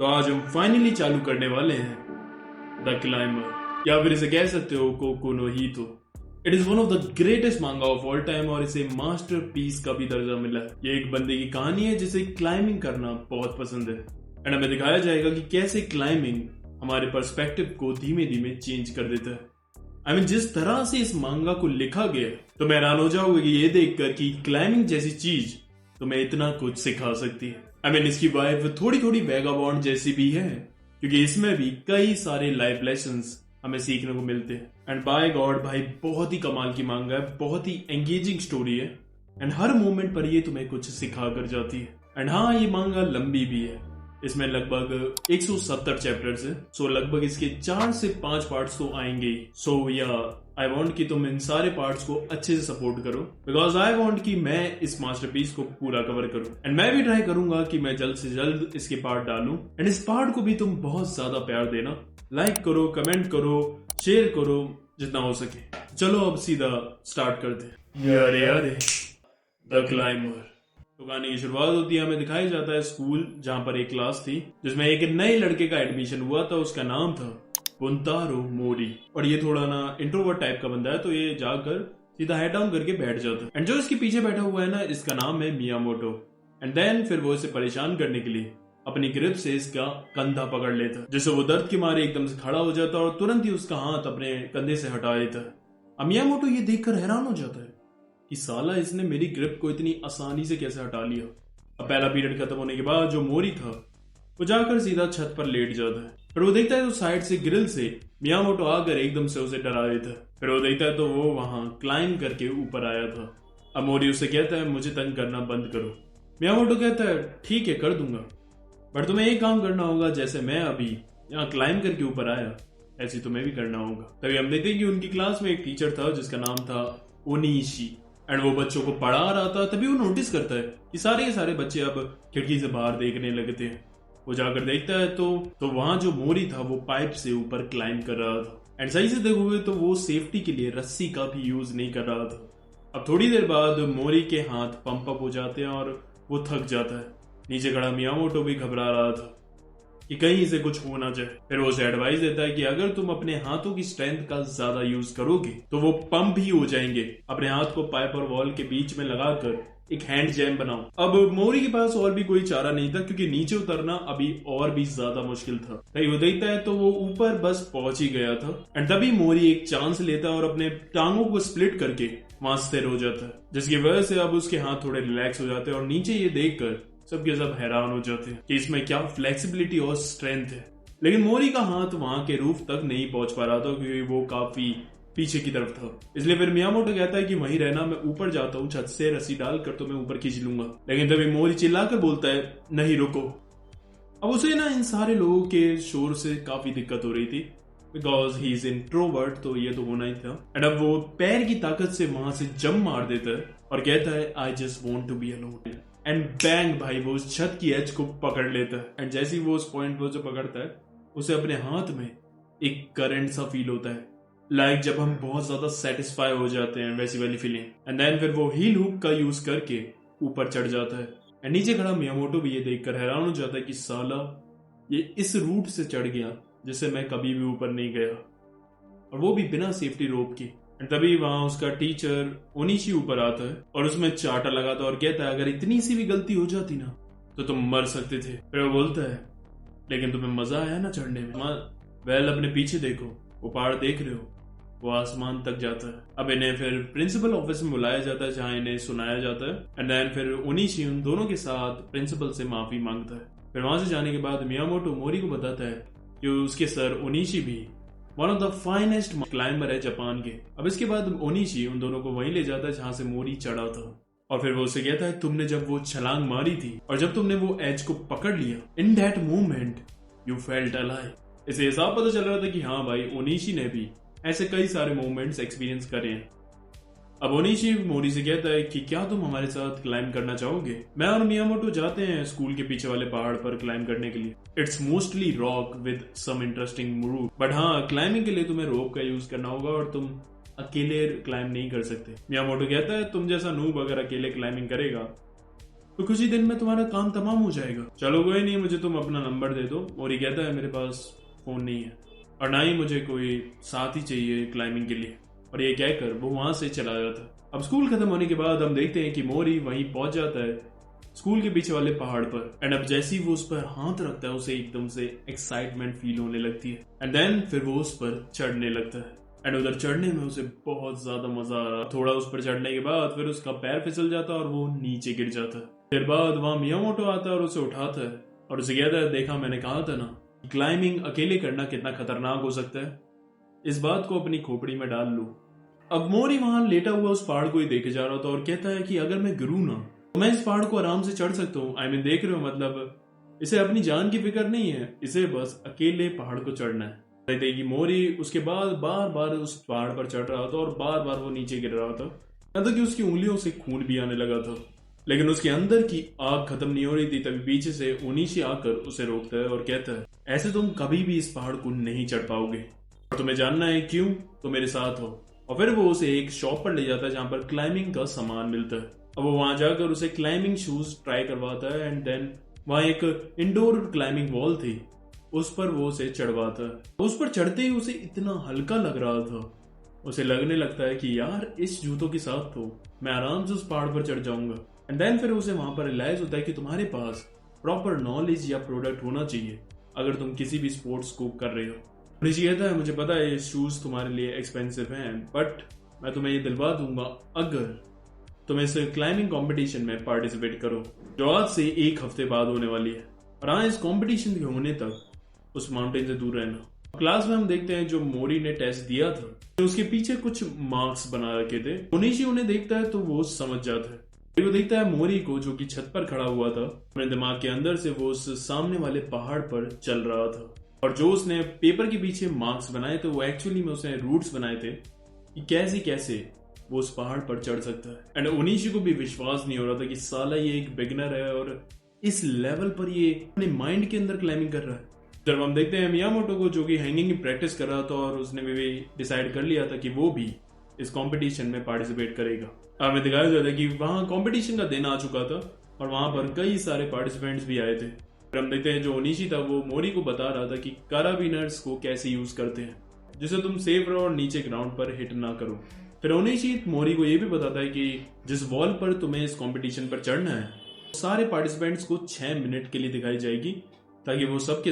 तो आज हम फाइनली चालू करने वाले हैं द क्लाइंबर, या फिर इसे कह सकते हो कोकु नो हितो। It is one of the greatest मांगा ऑफ ऑल टाइम और इसे मास्टरपीस का भी दर्जा मिला है। ये एक बंदे की कहानी है जिसे क्लाइंबिंग करना बहुत पसंद है एंड हमें दिखाया जाएगा कि कैसे क्लाइंबिंग हमारे पर्सपेक्टिव को धीमे धीमे चेंज कर देता है। जिस तरह से इस मांगा को लिखा गया तो मैं हैरान हो जाऊंगा कि ये देखकर कि क्लाइंबिंग जैसी चीज तुम्हें इतना कुछ सिखा सकती है। इसकी वाइब थोड़ी थोड़ी वैगाबॉन्ड जैसी भी है क्योंकि इसमें भी कई सारे लाइफ लेसन्स हमें सीखने को मिलते हैं। एंड बाय गॉड भाई बहुत ही कमाल की मांगा है, बहुत ही एंगेजिंग स्टोरी है एंड हर मोमेंट पर ये तुम्हें कुछ सिखा कर जाती है। एंड हाँ, ये मांगा लंबी भी है, इसमें लगभग 170 चैप्टर्स है। सो लगभग इसके 4 से 5 पार्ट्स तो आएंगे ही। सो या आई वांट कि तुम इन सारे पार्ट्स को अच्छे से सपोर्ट करो बिकॉज आई वांट कि मैं इस मास्टरपीस को पूरा कवर करूं एंड मैं भी ट्राई करूंगा कि मैं जल्द से जल्द इसके पार्ट डालूं। एंड इस पार्ट को भी तुम बहुत ज्यादा प्यार देना, लाइक करो, कमेंट करो, शेयर करो जितना हो सके। चलो अब सीधा स्टार्ट करते हैं। यारे द क्लाइंबर। तो गाने की शुरुआत होती है, हमें दिखाया जाता है स्कूल जहां पर एक क्लास थी जिसमें एक नए लड़के का एडमिशन हुआ था। उसका नाम था बुंतारो मोरी और ये थोड़ा ना इंट्रोवर्ट टाइप का बंदा है, तो ये जाकर सीधा हेड डाउन करके बैठ जाता है। एंड जो इसके पीछे बैठा हुआ है ना, इसका नाम है मियामोटो। एंड देन फिर वो इसे परेशान करने के लिए अपनी ग्रिप से इसका कंधा पकड़ लेता है जिससे वो दर्द के मारे एकदम से खड़ा हो जाता है और तुरंत ही उसका हाथ अपने कंधे से हटा देता है। मियामोटो ये देखकर हैरान हो जाता है कि साला इसने मेरी ग्रिप को इतनी आसानी से कैसे हटा लिया। अब पहला पीरियड खत्म होने के बाद जो मोरी था वो जाकर सीधा छत पर लेट जाता है। फिर वो देखता है तो साइड से ग्रिल से मियामोटो आकर एकदम से उसे डरा देता है। फिर वो देखता है तो वो वहां क्लाइंब करके ऊपर आया था। अब मोरी उसे कहता है मुझे तंग करना बंद करो। मियामोटो कहता है ठीक है कर दूंगा, बट तुम्हें एक काम करना होगा, जैसे मैं अभी यहाँ क्लाइंब करके ऊपर आया ऐसे तुम्हें भी करना होगा। तभी हम देखते हैं कि उनकी क्लास में एक टीचर था जिसका नाम था ओनीशी एंड वो बच्चों को पढ़ा रहा था। तभी वो नोटिस करता है कि सारे के सारे बच्चे अब खिड़की से बाहर देखने लगते हैं। वो जाकर देखता है तो वहां जो मोरी था वो पाइप से ऊपर क्लाइंब कर रहा था एंड सही से देखोगे तो वो सेफ्टी के लिए रस्सी का भी यूज नहीं कर रहा था। अब थोड़ी देर बाद मोरी के हाथ पंप अप हो जाते हैं और वो थक जाता है। नीचे खड़ा मियामोटो भी घबरा रहा था कि कहीं इसे कुछ हो ना जाए। फिर वो उसे एडवाइस देता है कि अगर तुम अपने हाथों की स्ट्रेंथ का ज्यादा यूज करोगे तो वो पंप ही हो जाएंगे। अपने हाथ को पाइप और वॉल के बीच में लगाकर एक हैंड जैम बनाओ। अब मोरी के पास और भी कोई चारा नहीं था क्योंकि नीचे उतरना अभी और भी ज्यादा मुश्किल था। कहीं वो देखता है तो वो ऊपर बस पहुंच ही गया था एंड तभी मोरी एक चांस लेता है और अपने टांगों को स्प्लिट करके वहां स्थिर हो जाता है, जिसकी वजह से अब उसके हाथ थोड़े रिलैक्स हो जाते हैं और नीचे ये देखकर सबके सब हैरान हो जाते हैं कि इसमें क्या फ्लेक्सिबिलिटी और स्ट्रेंथ है। लेकिन मोरी का हाथ वहां के रूफ तक नहीं पहुंच पा रहा था क्योंकि वो काफी पीछे की तरफ था। इसलिए फिर मियामोटो कहता है कि वहीं रहना, मैं ऊपर जाता हूँ, छत से रस्सी डालकर तो मैं ऊपर खींच लूंगा। लेकिन तभी मोरी चिल्लाकर बोलता है नहीं रुको। अब उसे ना इन सारे लोगों के शोर से काफी दिक्कत हो रही थी बिकॉज ही इज इंट्रोवर्ट, तो ये तो होना ही था। एंड अब वो पैर की ताकत से वहां से जंप मार देता है और कहता है I just want to be alone and बैंग भाई वो उस छत की एज को पकड़ लेता है। एंड जैसे ही वो उस पॉइंट पर जो पकड़ता है उसे अपने हाथ में एक करंट सा फील होता है, लाइक जब हम बहुत ज्यादा सेटिस्फाई हो जाते हैं वैसी वाली फीलिंग। एंड देन फिर वो हील हुक का यूज करके ऊपर चढ़ जाता है एंड नीचे खड़ा मियामोटो भी ये देखकर हैरान हो जाता है कि साला ये इस रूट से चढ़ गया जिससे मैं कभी भी ऊपर नहीं गया और वो भी बिना सेफ्टी रोप की। एंड तभी वहां उसका टीचर ओनीशी ऊपर आता है और उसमें चाटा लगाता है और कहता है अगर इतनी सी भी गलती हो जाती ना तो तुम मर सकते थे। फिर वो बोलता है लेकिन तुम्हें मजा आया ना चढ़ने में। वेल अपने पीछे देखो, वो पहाड़ देख रहे हो, वो आसमान तक जाता है। अब इन्हें फिर प्रिंसिपल ऑफिस में बुलाया जाता है जहां इन्हें सुनाया जाता है एंड देन फिर ओनीशी उन दोनों के साथ प्रिंसिपल से माफी मांगता है। फिर वहां से जाने के बाद मियामोटो मोरी को बताता है कि उसके सर ओनीशी भी one of the finest climber है जापान के। अब इसके बाद ओनीशी उन दोनों को वहीं ले जाता है जहां से मोरी चढ़ा था और फिर वो उसे कहता है तुमने जब वो छलांग मारी थी और जब तुमने वो एज को पकड़ लिया, in that moment you felt alive. इसे हिसाब पता चल रहा था कि हाँ भाई ओनीशी ने भी ऐसे कई सारे मोमेंट्स एक्सपीरियंस करे हैं। अब ओनीशी मोरी से कहता है कि क्या तुम हमारे साथ क्लाइंब करना चाहोगे। मैं और मियामोटो जाते हैं स्कूल के पीछे वाले पहाड़ पर क्लाइंब करने के लिए। It's mostly rock with some interesting route, but हाँ क्लाइंबिंग के लिए तुम्हें रोप का यूज करना होगा और तुम अकेले क्लाइंब नहीं कर सकते। मियामोटो कहता है तुम जैसा नूब अगर अकेले क्लाइंबिंग करेगा तो कुछ ही दिन में तुम्हारा काम तमाम हो जाएगा। चलो कोई नहीं, मुझे तुम अपना नंबर दे दो। मोरी कहता है मेरे पास फोन नहीं है और ना ही मुझे कोई साथी चाहिए क्लाइंबिंग के लिए, और ये कहकर वो वहां से चला जाता है। अब स्कूल खत्म होने के बाद हम देखते हैं कि मोरी वहीं पहुंच जाता है स्कूल के पीछे वाले पहाड़ पर। एंड अब जैसे ही वो उस पर हाथ रखता है उसे एकदम से एक्साइटमेंट फील होने लगती है। एंड देन फिर वो उस पर चढ़ने लगता है। एंड उधर चढ़ने में उसे बहुत ज्यादा मजा आ रहा। थोड़ा उस पर चढ़ने के बाद फिर उसका पैर फिसल जाता है और वो नीचे गिर जाता है। फिर बाद वहां मियामोटो आता है और उसे उठाता है और उसे कहता है देखा मैंने कहा था ना, क्लाइंबिंग अकेले करना कितना खतरनाक हो सकता है, इस बात को अपनी खोपड़ी में डाल लो। अब मोरी वहां लेटा हुआ उस पहाड़ को ही देखे जा रहा था और कहता है कि अगर मैं गिरूं ना तो मैं इस पहाड़ को आराम से चढ़ सकता हूँ। I mean, देख रहे हो, मतलब इसे अपनी जान की फिक्र नहीं है, इसे बस अकेले पहाड़ को चढ़ना है। कहते कि मोरी उसके बाद बार बार उस पहाड़ पर चढ़ रहा था और बार बार वो नीचे गिर रहा था, यहाँ तक कि उसकी उंगलियों से खून भी आने लगा था। लेकिन उसके अंदर की आग खत्म नहीं हो रही थी। तभी पीछे से ओनिशी आकर उसे रोकता है और कहता है ऐसे तुम कभी भी इस पहाड़ को नहीं चढ़ पाओगे और तुम्हें जानना है क्यों, तो मेरे साथ हो। और फिर वो उसे एक शॉप पर ले जाता है जहां पर क्लाइंबिंग का सामान मिलता है। अब वो वहां जाकर उसे क्लाइंबिंग शूज ट्राई करवाता है। एंड देन वहां एक इंडोर क्लाइंबिंग वॉल थी, उस पर वो उसे चढ़वाता है। उस पर चढ़ते ही उसे इतना हल्का लग रहा था, उसे लगने लगता है कि यार इस जूतों के साथ तो मैं आराम से उस पहाड़ पर चढ़ जाऊंगा। एंड देन फिर उसे वहां पर रियलाइज होता है कि तुम्हारे पास प्रॉपर नॉलेज या प्रोडक्ट होना चाहिए अगर तुम किसी भी स्पोर्ट्स को कर रहे हो। ऋषि कहता है मुझे पता है ये शूज तुम्हारे लिए एक्सपेंसिव हैं, बट मैं तुम्हें ये दिलवा दूंगा अगर तुम इस क्लाइंबिंग कंपटीशन में पार्टिसिपेट करो जो आज से 1 हफ्ते बाद होने वाली है। और हाँ, इस कंपटीशन के होने तक उस माउंटेन से दूर रहना। क्लास में हम देखते हैं जो मोरी ने टेस्ट दिया था तो उसके पीछे कुछ मार्क्स बना रखे थे। ओनिशी उन्हें देखता है तो वो समझ जाता है। वो देखता है मोरी को जो कि छत पर खड़ा हुआ था। अपने दिमाग के अंदर से वो उस सामने वाले पहाड़ पर चल रहा था और जो उसने पेपर के पीछे मार्क्स बनाए थे वो एक्चुअली में उसने रूट्स बनाए थे कि कैसे कैसे वो उस पहाड़ पर चढ़ सकता है। एंड ओनिशी को भी विश्वास नहीं हो रहा था कि साला ये एक बिगिनर है और इस लेवल पर ये अपने माइंड के अंदर क्लाइंबिंग कर रहा है। जब हम देखते हैं मियामोटो को जो कि हैंगिंग की प्रैक्टिस कर रहा था और उसने भी डिसाइड कर लिया था कि वो भी इस कंपटीशन में पार्टिसिपेट करेगा। हमें दिखाया जाता है कि वहां कंपटीशन का दिन आ चुका था और वहां पर कई सारे पार्टिसिपेंट्स भी आए थे। फिर हम देखते हैं जो ओनिशी था वो मोरी को बता रहा था कि काराबिनर्स को कैसे यूज करते हैं जिससे तुम सेफ रहो और नीचे ग्राउंड पर हिट ना करो। फिर ओनिशी मोरी को यह भी बताता है कि जिस वॉल पर तुम्हें इस कंपटीशन पर चढ़ना है सारे पार्टिसिपेंट्स को 6 मिनट के लिए दिखाई जाएगी ताकि वो सब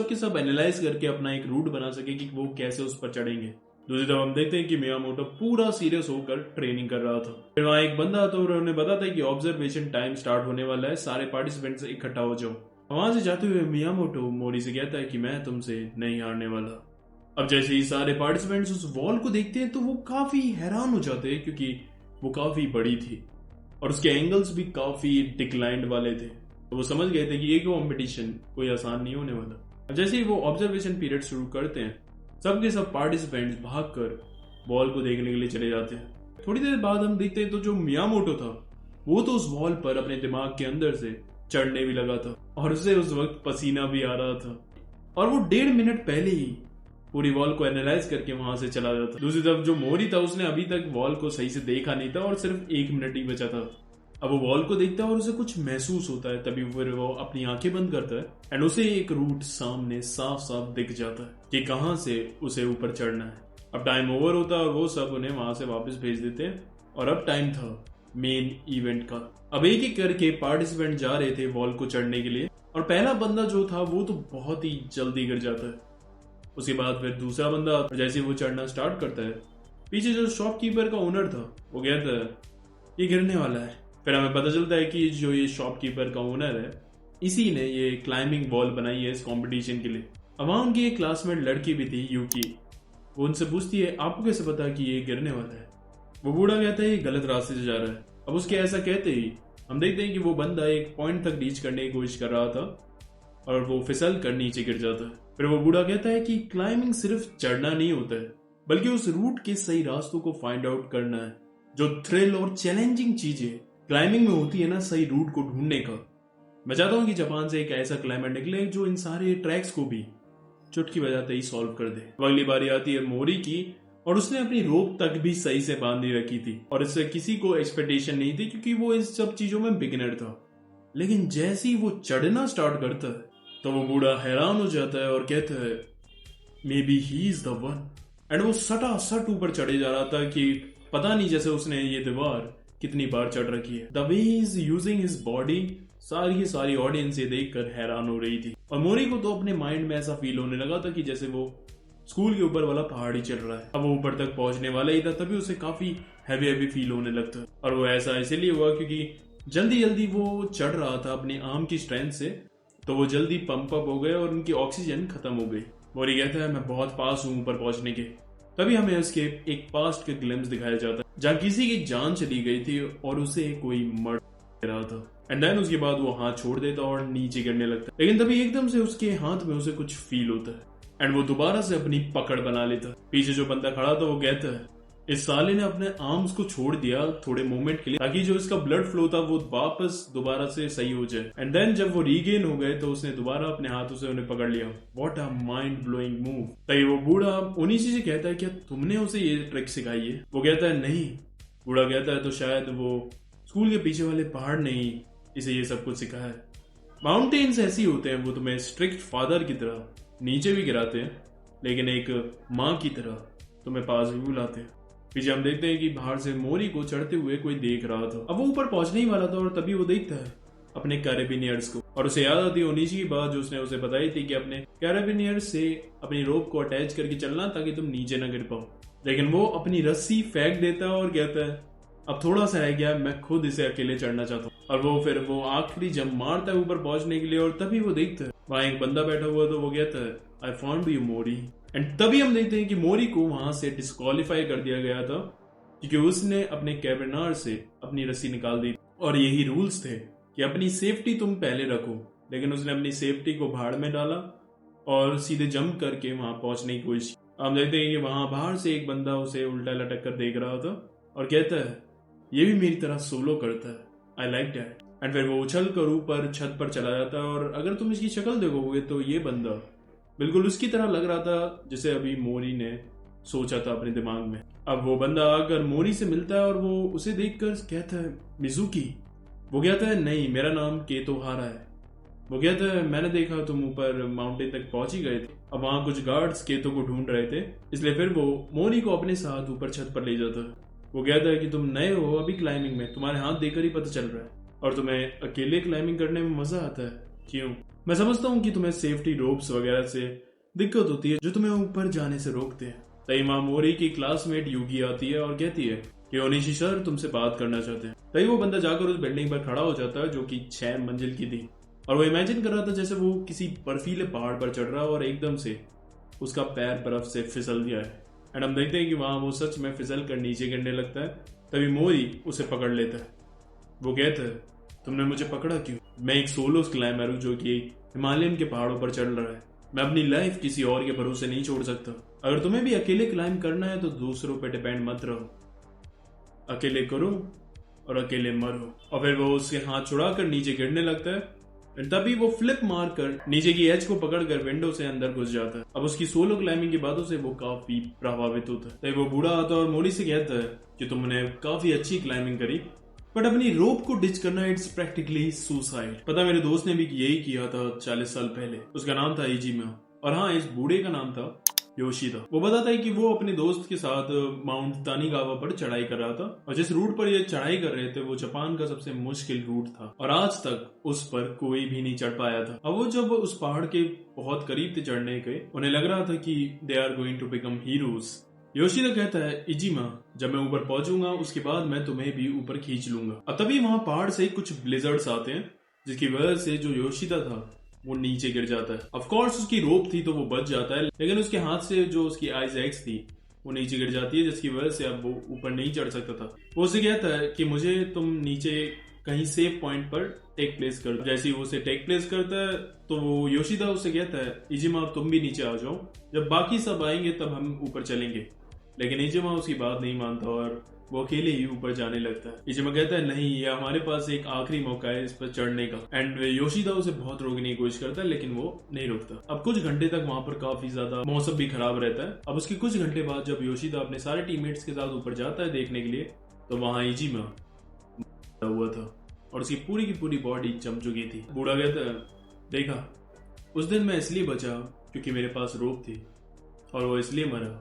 के सब एनालाइज करके अपना एक रूट बना सके कि वो कैसे उस पर चढ़ेंगे। दूसरी तरफ हम देखते हैं कि मियामोटो पूरा सीरियस होकर ट्रेनिंग कर रहा था। फिर वहां एक बंदा आता है और उन्हें बताता है कि ऑब्जर्वेशन टाइम स्टार्ट होने वाला है, सारे पार्टिसिपेंट्स इकट्ठा हो जाओ। वहां से जाते हुए मियामोटो मोरी से कहता है कि मैं तुमसे नहीं हारने वाला। अब जैसे ही सारे पार्टिसिपेंट्स उस वॉल को देखते हैं तो वो काफी हैरान हो जाते हैं क्योंकि वो काफी बड़ी थी और उसके एंगल्स भी काफी डिक्लाइंड वाले थे। तो वो समझ गए थे कि ये कंपटीशन कोई आसान नहीं होने वाला। अब जैसे ही वो ऑब्जर्वेशन पीरियड शुरू करते हैं सबके सब पार्टिसिपेंट्स भागकर वॉल को देखने के लिए चले जाते हैं। थोड़ी देर बाद हम देखते हैं तो जो मियामोटो था वो तो उस वॉल पर अपने दिमाग के अंदर से चढ़ने भी लगा था और उसे उस वक्त पसीना भी आ रहा था और वो 1.5 मिनट पहले ही पूरी वॉल को एनालाइज करके वहां से चला जाता। दूसरी तरफ जो मोरी था उसने अभी तक वॉल को सही से देखा नहीं था और सिर्फ 1 मिनट ही बचा था। अब वो वॉल को देखता है और उसे कुछ महसूस होता है, तभी फिर वो अपनी आंखें बंद करता है एंड उसे एक रूट सामने साफ साफ दिख जाता है कि कहां से उसे ऊपर चढ़ना है। अब टाइम ओवर होता है और वो सब उन्हें वहां से वापस भेज देते हैं और अब टाइम था मेन इवेंट का। अब एक एक करके पार्टिसिपेंट जा रहे थे वॉल को चढ़ने के लिए और पहला बंदा जो था वो तो बहुत ही जल्दी गिर जाता है। उसके बाद फिर दूसरा बंदा जैसे वो चढ़ना स्टार्ट करता है पीछे जो शॉपकीपर का ओनर था वो कहता है ये गिरने वाला है। फिर हमें पता चलता है कि जो ये शॉपकीपर का ओनर है इसी ने ये क्लाइंबिंग वॉल बनाई है इस कंपटीशन के लिए। अब वहां उनकी एक क्लासमेट लड़की भी थी यूकी। वो उनसे पूछती है आपको कैसे पता कि ये गिरने वाला है। वो बूढ़ा कहता है ये गलत रास्ते से जा रहा है। अब उसके ऐसा कहते ही हम देखते हैं कि वो बंदा एक पॉइंट तक रीच करने की कोशिश कर रहा था और वो फिसल कर नीचे गिर जाता है। फिर वो बूढ़ा कहता है कि क्लाइंबिंग सिर्फ चढ़ना नहीं होता है बल्कि उस रूट के सही रास्तों को फाइंड आउट करना है। जो थ्रिल और चैलेंजिंग चीजें क्लाइंबिंग में होती है ना, सही रूट को ढूंढने का। मैं चाहता हूं कि जापान से एक ऐसा क्लाइंबर निकले जो इन सारे ट्रैक्स को भी चुटकी बजाते ही सॉल्व कर दे। अगली बारी आती है मोरी की और उसने अपनी रोप तक भी सही से बांध नहीं रखी थी और इससे किसी को एक्सपेक्टेशन नहीं थी क्योंकि वो इस सब चीजों में बिगिनर था। लेकिन जैसे ही वो चढ़ना स्टार्ट करता है तो वो बूढ़ा हैरान हो जाता है और कहता है may be he is the one. And वो सटासट ऊपर चढ़े जा रहा था कि पता नहीं जैसे उसने ये दीवार कितनी बार चढ़ रखी है। The way he is using his body, सारी की सारी ऑडियंस ये देखकर हैरान हो रही थी और मोरी को तो अपने माइंड में ऐसा फील होने लगा था कि जैसे वो स्कूल के ऊपर वाला पहाड़ ही चल रहा है। अब वो ऊपर तक पहुंचने वाला ही था तभी उसे काफी हैवी फील होने लगता। और वो ऐसा इसलिए हुआ क्योंकि जल्दी जल्दी वो चढ़ रहा था अपनी आर्म की स्ट्रेंथ से, तो वो जल्दी पंप अप हो गए और उनकी ऑक्सीजन खत्म हो गई। मोरी कहता है मैं बहुत पास हूं ऊपर पहुंचने के। तभी हमें उसके एक पास्ट के ग्लिम्स दिखाया जाता है जहाँ किसी की जान चली गई थी और उसे कोई मर रहा था। एंड देन उसके बाद वो हाथ छोड़ देता और नीचे गिरने लगता, लेकिन तभी एकदम से उसके हाथ में उसे कुछ फील होता है एंड वो दोबारा से अपनी पकड़ बना लेता। पीछे जो बंदा खड़ा था वो कहता है इस साले ने अपने आर्म्स को छोड़ दिया थोड़े मोमेंट के लिए ताकि जो इसका ब्लड फ्लो था वो वापस दोबारा से सही हो जाए। एंड देन जब वो रीगेन हो गए तो उसने दोबारा अपने हाथों से उन्हें पकड़ लिया। What a mind blowing move. तभी वो बूढ़ा उन्हीं से कहता है क्या तुमने उसे ये ट्रिक सिखाई है? वो कहता है नहीं। बूढ़ा कहता है तो शायद वो स्कूल के पीछे वाले पहाड़ ने ही इसे ये सब कुछ सिखाया है। माउंटेन्स ऐसे ही होते हैं, वो तुम्हें स्ट्रिक्ट फादर की तरह नीचे भी गिराते हैं लेकिन एक माँ की तरह तुम्हें पास भी बुलाते हैं। पीछे हम देखते हैं कि बाहर से मोरी को चढ़ते हुए कोई देख रहा था। अब वो ऊपर पहुंचने ही वाला था और तभी वो देखता है अपने कैरेबिनियर्स को और उसे याद आती है उनीशी की बात जो उसने उसे बताई थी कि अपने कैरेबिनियर्स से अपनी रोप को अटैच करके चलना ताकि तुम नीचे ना गिर पाओ। लेकिन वो अपनी रस्सी फेंक देता है और कहता है अब थोड़ा सा रह गया, मैं खुद इसे अकेले चढ़ना चाहता हूँ। और वो फिर वो आखिरी जंप मारता है ऊपर पहुंचने के लिए और तभी वो देखता है वहां एक बंदा बैठा हुआ तो वो कहता है I found you Mori. And तभी हम देखते हैं कि मोरी को वहां से डिस्क्वालीफाई कर दिया गया था क्योंकि उसने अपने कैबिनार से अपनी रस्सी निकाल दी और यही रूल्स थे कि अपनी सेफ्टी तुम पहले रखो। लेकिन उसने अपनी सेफ्टी को भाड़ में डाला और सीधे जंप करके वहां पहुंचने की कोशिश। हम देखते हैं कि वहां बाहर से एक बंदा उसे उल्टा लटक कर देख रहा था और कहता है ये भी मेरी तरह सोलो करता है, आई लाइक दैट। एंड फिर वो उछल कर ऊपर छत पर चला जाता है और अगर तुम इसकी शक्ल देखोगे तो ये बंदा बिल्कुल उसकी तरह लग रहा था जिसे अभी मोरी ने सोचा था अपने दिमाग में। अब वो बंदा आकर मोरी से मिलता है और वो उसे देखकर कहता है मिजुकी। वो कहता है नहीं, मेरा नाम केतोहारा है। वो कहता है मैंने देखा तुम ऊपर माउंटेन तक पहुंच ही गए थे। अब वहां कुछ गार्ड्स केतो को ढूंढ रहे थे इसलिए फिर वो मोरी को अपने साथ ऊपर छत पर ले जाता है। वो कहता है कि तुम नए हो अभी क्लाइंबिंग में, तुम्हारे हाथ देखकर ही पता चल रहा है और तुम्हें अकेले क्लाइंबिंग करने में मजा आता है। क्यों? मैं समझता हूँ कि तुम्हें सेफ्टी रोप्स वगैरह से दिक्कत होती है जो तुम्हें ऊपर जाने से रोकते हैं। तभी वहां मोरी की क्लासमेट यूगी आती है और कहती है कि ओनिशी सर तुमसे बात करना चाहते हैं। तभी वो बंदा जाकर उस बिल्डिंग पर खड़ा हो जाता है जो कि 6 मंजिल की थी और वो इमेजिन कर रहा था जैसे वो किसी बर्फीले पहाड़ पर चढ़ रहा है और एकदम से उसका पैर बर्फ से फिसल गया है। एंड हम देखते हैं कि वहां वो सच में फिसल कर नीचे गिरने लगता है। तभी मोरी उसे पकड़ लेता है। वो कहता है तुमने मुझे पकड़ा क्यों? मैं एक सोलो क्लाइंबर हूं जो कि हिमालयन के पहाड़ों पर चढ़ रहा है। मैं अपनी लाइफ किसी और के भरोसे नहीं छोड़ सकता। अगर तुम्हें भी अकेले क्लाइंब करना है तो दूसरों पर डिपेंड मत रहो। अकेले करो और अकेले मरो। और फिर वो उसके हाथ छुड़ाकर नीचे गिरने लगता है। तभी वो फ्लिप मारकर नीचे की एज को पकड़कर विंडो से अंदर घुस जाता है। अब उसकी सोलो क्लाइंबिंग की बातों से वो काफी प्रभावित होता है। तभी वो बूढ़ा आता है और मोरी से कहता है कि तुमने काफी अच्छी क्लाइंबिंग करी बट अपनी रोप को डिच करना इट्स प्रैक्टिकली सुसाइड। पता मेरे दोस्त ने भी यही किया था 40 साल पहले। उसका नाम था इजिमा और हाँ इस बूढ़े का नाम था योशिदा। वो बताता है कि वो अपने दोस्त के साथ माउंट तानीगावा पर चढ़ाई कर रहा था और जिस रूट पर ये चढ़ाई कर रहे थे वो जापान का सबसे मुश्किल रूट था और आज तक उस पर कोई भी नहीं चढ़ पाया था। अब वो जब उस पहाड़ के बहुत करीब थे चढ़ने के, उन्हें लग रहा था कि they are going to become heroes. Yoshida कहता है इजिमा जब मैं ऊपर पहुंचूंगा उसके बाद मैं तुम्हें भी ऊपर खींच लूंगा। अब तभी वहां पहाड़ से कुछ ब्लिजर्ड्स आते हैं जिसकी वजह से जो योशिदा था वो नीचे गिर जाता है। ऑफ कोर्स उसकी रोप थी तो वो बच जाता है लेकिन उसके हाथ से जो उसकी आइज एक्स थी वो नीचे गिर जाती है जिसकी वजह से अब वो ऊपर नहीं चढ़ सकता था। वो उसे कहता है कि मुझे तुम नीचे कहीं सेफ पॉइंट पर टेक प्लेस कर दो। जैसे ही वो उसे टेक प्लेस करता है तो वो योशिदा उससे कहता है इजिमा तुम भी नीचे आ जाओ, जब बाकी सब आएंगे तब हम ऊपर चलेंगे लेकिन इचिमा उसकी बात नहीं मानता और वो अकेले ही ऊपर जाने लगता है। इचिमा कहता है नहीं, ये हमारे पास एक आखिरी मौका है इस पर चढ़ने का। एंड योशिदा उसे बहुत रोकने की कोशिश करता है लेकिन वो नहीं रुकता। अब कुछ घंटे तक वहां पर काफी ज्यादा मौसम भी खराब रहता है। अब उसके कुछ घंटे बाद जब योशिदा अपने सारे टीममेट्स के साथ ऊपर जाता है देखने के लिए, तो वहां इचिमा हुआ था और उसकी पूरी की पूरी बॉडी जम चुकी थी। बूढ़ा कहता है देखा, उस दिन मैं इसलिए बचा क्योंकि मेरे पास रोप थी और वो इसलिए मरा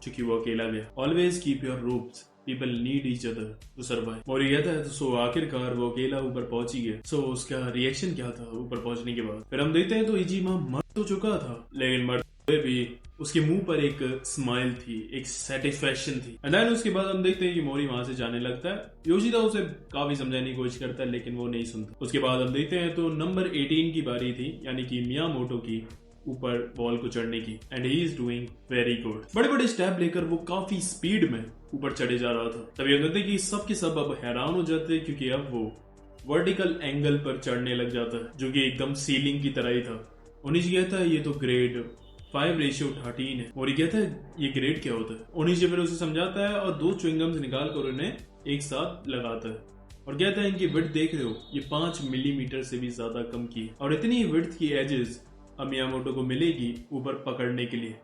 क्योंकि वो अकेला गया। Always keep your ropes, people need each other to survive. मोरी कहता है तो सो आखिरकार वो अकेला ऊपर पहुंच ही गया। सो उसका रिएक्शन क्या था ऊपर पहुंचने के बाद? फिर हम देखते हैं तो इचिमा मर तो चुका था लेकिन मरते हुए भी उसके मुंह पर एक स्माइल थी, एक सेटिस्फैक्शन थी। एंड देन उसके बाद हम देखते हैं कि मोरी वहां से जाने लगता है। योशिदा उसे काफी समझाने की कोशिश करता है लेकिन वो नहीं सुनता। उसके बाद हम देखते हैं तो नंबर 18 की बारी थी, यानी कि मियामोटो की, ऊपर वॉल को चढ़ने की। And he is doing very good. बड़े बड़े स्टेप लेकर वो काफी स्पीड में ऊपर चढ़े जा रहा था। तभी हम देखते हैं कि सब के सब अब हैरान हो जाते हैं क्योंकि अब वो वर्टिकल एंगल पर चढ़ने लग जाता है जो कि एकदम सीलिंग की तरह ही था। ओनिशी कहता है ये तो ग्रेड 5:13 है। मोरी कहता है ये ग्रेड क्या होता है? ओनिशी फिर उसे समझाता है और 2 च्युइंगम्स निकाल कर उन्हें एक साथ लगाता है और कहता है इनकी विड्थ देख रहे हो, ये 5 मिलीमीटर से भी ज्यादा कम की है और इतनी विड्थ की एजेस अब मियामोटो को मिलेगी ऊपर पकड़ने के लिए,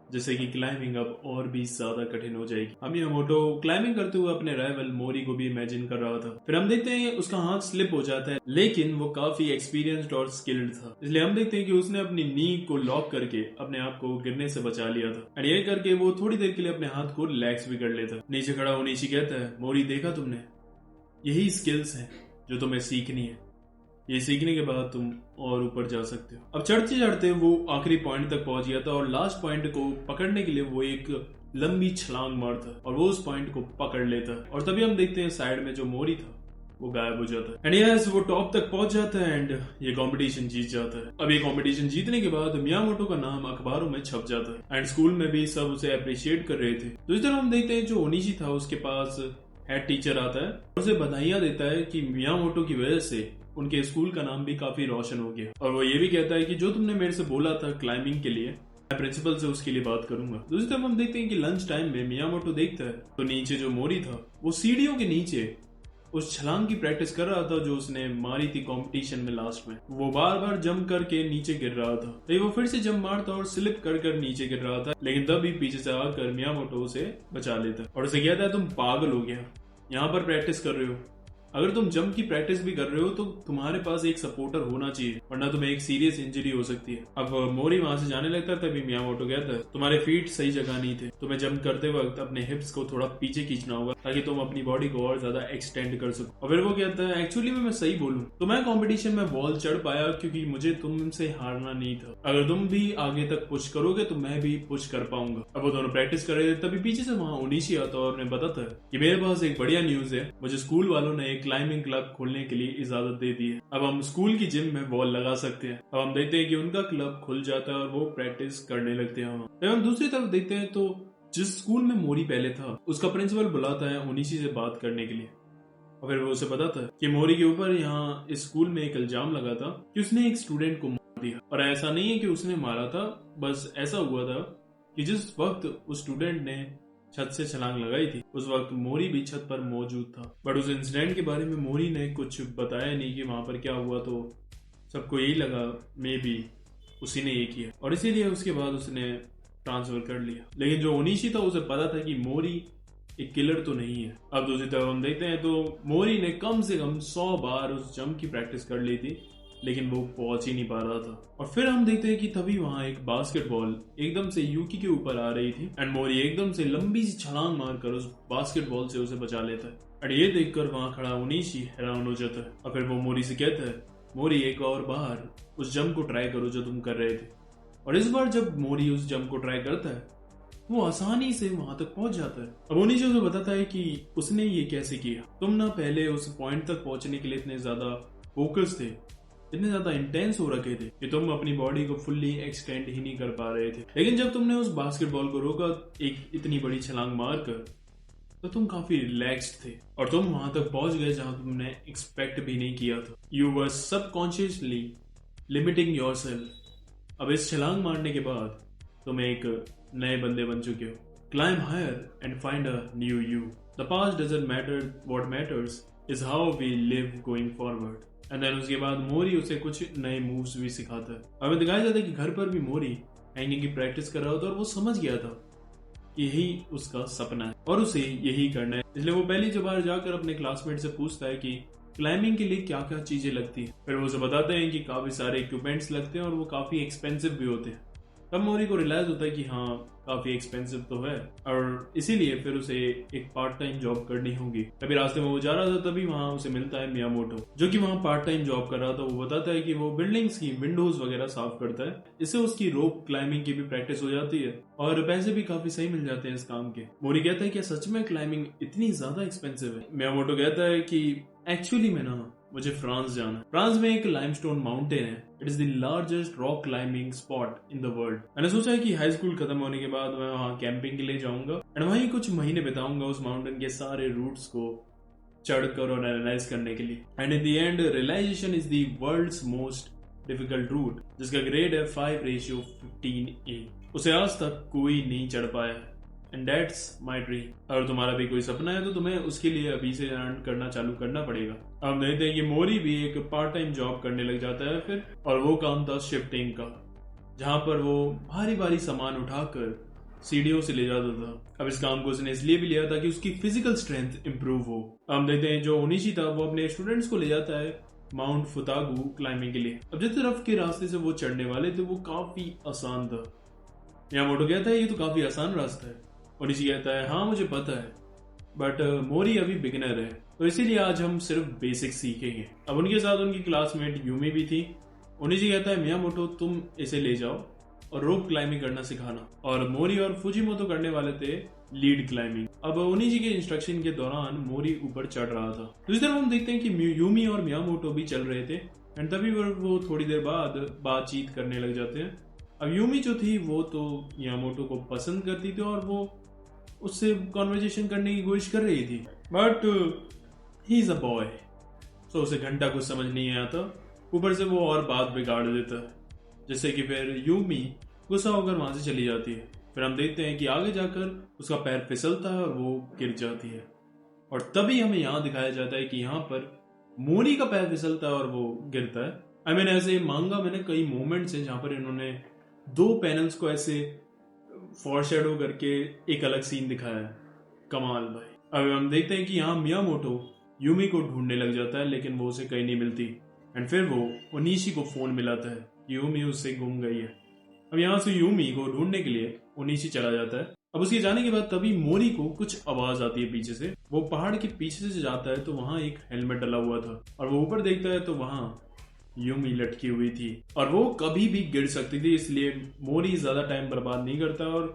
जैसे कि क्लाइंबिंग अब और भी ज्यादा कठिन हो जाएगी। अब मियामोटो क्लाइंबिंग करते हुए अपने राइवल मोरी को भी इमेजिन कर रहा था। फिर हम देखते हैं उसका हाथ स्लिप हो जाता है लेकिन वो काफी एक्सपीरियंस्ड और स्किल्ड था, इसलिए हम देखते हैं कि उसने अपनी नी को लॉक करके अपने आप को गिरने से बचा लिया था। एंड ये करके वो थोड़ी देर के लिए अपने हाथ को रिलैक्स भी कर लेता। नीचे खड़ा ओनिशी कहता है मोरी देखा तुमने, यही स्किल्स है जो तुम्हें सीखनी है, ये सीखने के बाद तुम और ऊपर जा सकते हो। अब चढ़ते चढ़ते वो आखिरी पॉइंट तक पहुंच गया था और लास्ट पॉइंट को पकड़ने के लिए वो एक लंबी छलांग मारता और वो उस पॉइंट को पकड़ लेता और तभी हम देखते हैं साइड में जो मोरी था वो गायब हो जाता है। एंड यस, वो टॉप तक पहुंच जाता है एंड ये कंपटीशन जीत जाता है। अब ये कंपटीशन जीतने के बाद मियामोटो का नाम अखबारों में छप जाता है एंड स्कूल में भी सब उसे अप्रिशिएट कर रहे थे। दूसरी तरफ हम देखते हैं जो ओनिशी था उसके पास हेड टीचर आता है और उसे बधाइयां देता है कि मियामोटो की वजह से उनके स्कूल का नाम भी काफी रोशन हो गया और वो ये भी कहता है कि जो तुमने मेरे से बोला था क्लाइंबिंग के लिए, मैं प्रिंसिपल से उसके लिए बात करूंगा। दूसरी तरफ हम देखते हैं कि लंच टाइम में मियामोटो देखता है तो नीचे जो मोरी था वो सीढ़ियों के नीचे उस छलांग की प्रैक्टिस कर रहा था जो उसने मारी थी कंपटीशन में लास्ट में। वो बार बार जंप करके नीचे गिर रहा था तो वो फिर से जंप मारता और स्लिप कर नीचे गिर रहा था, लेकिन तभी पीछे से आकर मियामोटो उसे बचा लेता और उसे कहता है तुम पागल हो गया, यहाँ पर प्रैक्टिस कर रहे हो, अगर तुम जंप की प्रैक्टिस भी कर रहे हो तो तुम्हारे पास एक सपोर्टर होना चाहिए वरना तुम्हें एक सीरियस इंजरी हो सकती है। अब मोरी वहां से जाने लगता है तभी मियामोटो कहता है तुम्हारे फीट सही जगह नहीं थे, तुम्हें जंप करते वक्त अपने हिप्स को थोड़ा पीछे खींचना होगा ताकि तुम अपनी बॉडी को और ज्यादा एक्सटेंड कर सको। और फिर वो कहता है एक्चुअली मैं सही बोलूं तो मैं कंपटीशन में वॉल चढ़ पाया क्योंकि मुझे तुमसे हारना नहीं था, अगर तुम भी आगे तक पुश करोगे तो मैं भी पुश कर पाऊंगा। अब वो दोनों प्रैक्टिस कर रहे थे तभी पीछे से वहां ओनिशी आता और उन्हें बताता है कि मेरे पास एक बढ़िया न्यूज है, मुझे स्कूल वालों ने एक क्लाइंबिंग क्लब खोलने के लिए इजाजत दे दी है, अब हम स्कूल की जिम में बॉल लगा सकते हैं। अब हम देखते हैं कि उनका क्लब खुल जाता है और वो प्रैक्टिस करने लगते हैं। फिर हम दूसरी तरफ देखते हैं तो जिस स्कूल में मोरी पहले था उसका प्रिंसिपल बुलाता है ओनिशी से बात करने के लिए और फिर वो उसे बताता है कि मोरी के ऊपर यहाँ इस स्कूल में एक इल्जाम लगा था कि उसने एक स्टूडेंट को मार दिया और ऐसा नहीं है कि उसने मारा था, बस ऐसा हुआ था कि जिस वक्त उस स्टूडेंट ने छत से छलांग लगाई थी उस वक्त मोरी भी छत पर मौजूद था, बट उस इंसिडेंट के बारे में मोरी ने कुछ बताया नहीं कि वहां पर क्या हुआ, तो सबको यही लगा मे बी उसी ने ये किया और इसीलिए उसके बाद उसने ट्रांसफर कर लिया। लेकिन जो ओनिशी था उसे पता था कि मोरी एक किलर तो नहीं है। अब दूसरी तरफ हम देखते हैं तो मोरी ने कम से कम 100 बार उस जंप की प्रैक्टिस कर ली थी लेकिन वो पहुंच ही नहीं पा रहा था। और फिर हम देखते हैं कि तभी वहां एक बास्केटबॉल एकदम से यूकी के ऊपर आ रही थी एंड मोरी एकदम से लंबी सी छलांग मारकर उस बास्केटबॉल से उसे बचा लेता है और ये देखकर वहां खड़ा ओनिशी हैरान हो जाता है और फिर वो मोरी से कहता है मोरी एक और बार उस जंप को ट्राई करो जो तुम कर रहे थे। और इस बार जब मोरी उस जंप को ट्राई करता है वो आसानी से वहां तक पहुंच जाता है। अब ओनिशी उसे बताता है कि उसने ये कैसे किया, तुम ना पहले उस पॉइंट तक पहुंचने के लिए इतने ज्यादा फोकस थे, इतने ज्यादा इंटेंस हो रखे थे कि तुम अपनी बॉडी को फुल्ली एक्सटेंड ही नहीं कर पा रहे थे, लेकिन जब तुमने उस बास्केटबॉल को रोका एक इतनी बड़ी छलांग मारकर तो तुम काफी रिलैक्स्ड थे और तुम वहां तक पहुंच गए जहां तुमने एक्सपेक्ट भी नहीं किया था। You were subconsciously limiting yourself. अब इस छलांग मारने के बाद तुम एक नए बंदे बन चुके हो Climb higher and find a new you. The past doesn't matter. What matters is how we live going forward. And then उसके बाद मोरी उसे कुछ नए मूव्स भी सिखाता है। हमें दिखाया जाता है कि घर पर भी मोरी हैंगिंग की प्रैक्टिस कर रहा होता है और वो समझ गया था कि यही उसका सपना है और उसे यही करना है। इसलिए वो पहली बार जाकर अपने क्लासमेट से पूछता है कि क्लाइंबिंग के लिए क्या क्या चीजें लगती है। फिर वो उसे बताते हैं कि काफी सारे इक्विपमेंट्स लगते हैं और वो काफी एक्सपेंसिव भी होते हैं। तब मोरी को रियलाइज होता है कि हाँ काफी एक्सपेंसिव तो है और इसीलिए फिर उसे एक पार्ट टाइम जॉब करनी होगी। तभी रास्ते में वो जा रहा था, तभी वहाँ उसे मिलता है मियामोटो, जो कि वहाँ पार्ट टाइम जॉब कर रहा था। वो बताता है कि वो बिल्डिंग्स की विंडोज वगैरह साफ करता है। इससे उसकी रोप क्लाइंबिंग की भी प्रैक्टिस हो जाती है और पैसे भी काफी सही मिल जाते हैं इस काम के। मोरी कहता है कि सच में क्लाइंबिंग इतनी ज्यादा एक्सपेंसिव है? मियामोटो कहता है कि एक्चुअली में ना मुझे फ्रांस जाना है। फ्रांस में एक लाइमस्टोन माउंटेन है। It is the largest rock climbing spot in the world. मैंने सोचा है कि हाई स्कूल खत्म होने के बाद मैं वहाँ कैंपिंग के लिए जाऊंगा एंड वहीं कुछ महीने बिताऊंगा उस माउंटेन के सारे रूट्स को चढ़कर और एनालाइज करने के लिए। And in the end realisation is the world's most difficult route, जिसका ग्रेड है 5:15A। उसे आज तक कोई नहीं चढ़ पाया है। And that's my dream. अगर तुम्हारा भी कोई सपना है तो तुम्हें उसके लिए अभी से अर्न करना चालू करना पड़ेगा। अब देखते हैं कि मोरी भी एक पार्ट टाइम जॉब करने लग जाता है फिर, और वो काम था शिफ्टिंग का, जहां पर वो भारी भारी सामान उठाकर सीढ़ियों से ले जाता था। अब इस काम को उसने इसलिए भी लिया था कि उसकी फिजिकल स्ट्रेंथ इंप्रूव हो। हम देखते हैं जो ओनिशी था वो अपने स्टूडेंट्स को ले जाता है माउंट फुतागु क्लाइंबिंग के लिए। अब जिस तरफ के रास्ते से वो चढ़ने वाले थे वो काफी आसान था। मियामोटो कहता है ये तो काफी आसान रास्ता है। ओनिशी कहता है हाँ मुझे पता है, बट मोरी अभी बिगिनर है तो इसीलिए आज हम सिर्फ बेसिक सीखेंगे। अब उनके साथ उनकी क्लासमेट यूमी भी थी। ओनिशी कहता है मियामोटो तुम इसे ले जाओ और रोप क्लाइंबिंग करना सिखाना। और मोरी और फुजिमोटो करने वाले थे लीड क्लाइंबिंग। अब ओनिशी के इंस्ट्रक्शन के दौरान मोरी ऊपर चढ़ रहा था। दूसरी तरफ हम देखते हैं कि यूमी और मियामोटो भी चल रहे थे एंड तभी वो थोड़ी देर बाद बातचीत करने लग जाते हैं। अब यूमी जो थी वो तो मियामोटो को पसंद करती थी और वो उससे कॉन्वर्जेशन करने की कोशिश कर रही थी, but he is a boy, so उसे घंटा कुछ समझ नहीं आता। ऊपर से वो और बात बिगाड़ देता है, जिससे कि फिर यूमी गुस्सा होकर वहां से चली जाती है। फिर हम देखते हैं कि आगे जाकर उसका पैर फिसलता है और वो गिर जाती है। और तभी हमें यहाँ दिखाया जाता है कि यहाँ पर मोरी का पैर फिसलता है और वो गिरता है। आई मीन ऐसे मांगा मैंने कई मोमेंट्स हैं जहां पर इन्होंने दो पैनल्स को ऐसे फॉरशैडो करके एक अलग सीन दिखाया है। कमाल भाई। अब हम देखते हैं कि यहाँ मियामोटो यूमी को ढूंढने लग जाता है लेकिन वो उसे कहीं नहीं मिलती एंड फिर वो ओनिशी को फोन मिलाता है कि यूमी उससे गुम गई है। अब यहाँ से यूमी को ढूंढने के लिए ओनिशी चला जाता है। अब उसके जाने के बाद तभी मोरी को कुछ आवाज आती है पीछे से। वो पहाड़ के पीछे से जाता है तो वहां एक हेलमेट डला हुआ था और वो ऊपर देखता है तो वहां यूमी लटकी हुई थी और वो कभी भी गिर सकती थी। इसलिए मोरी ज्यादा टाइम बर्बाद नहीं करता और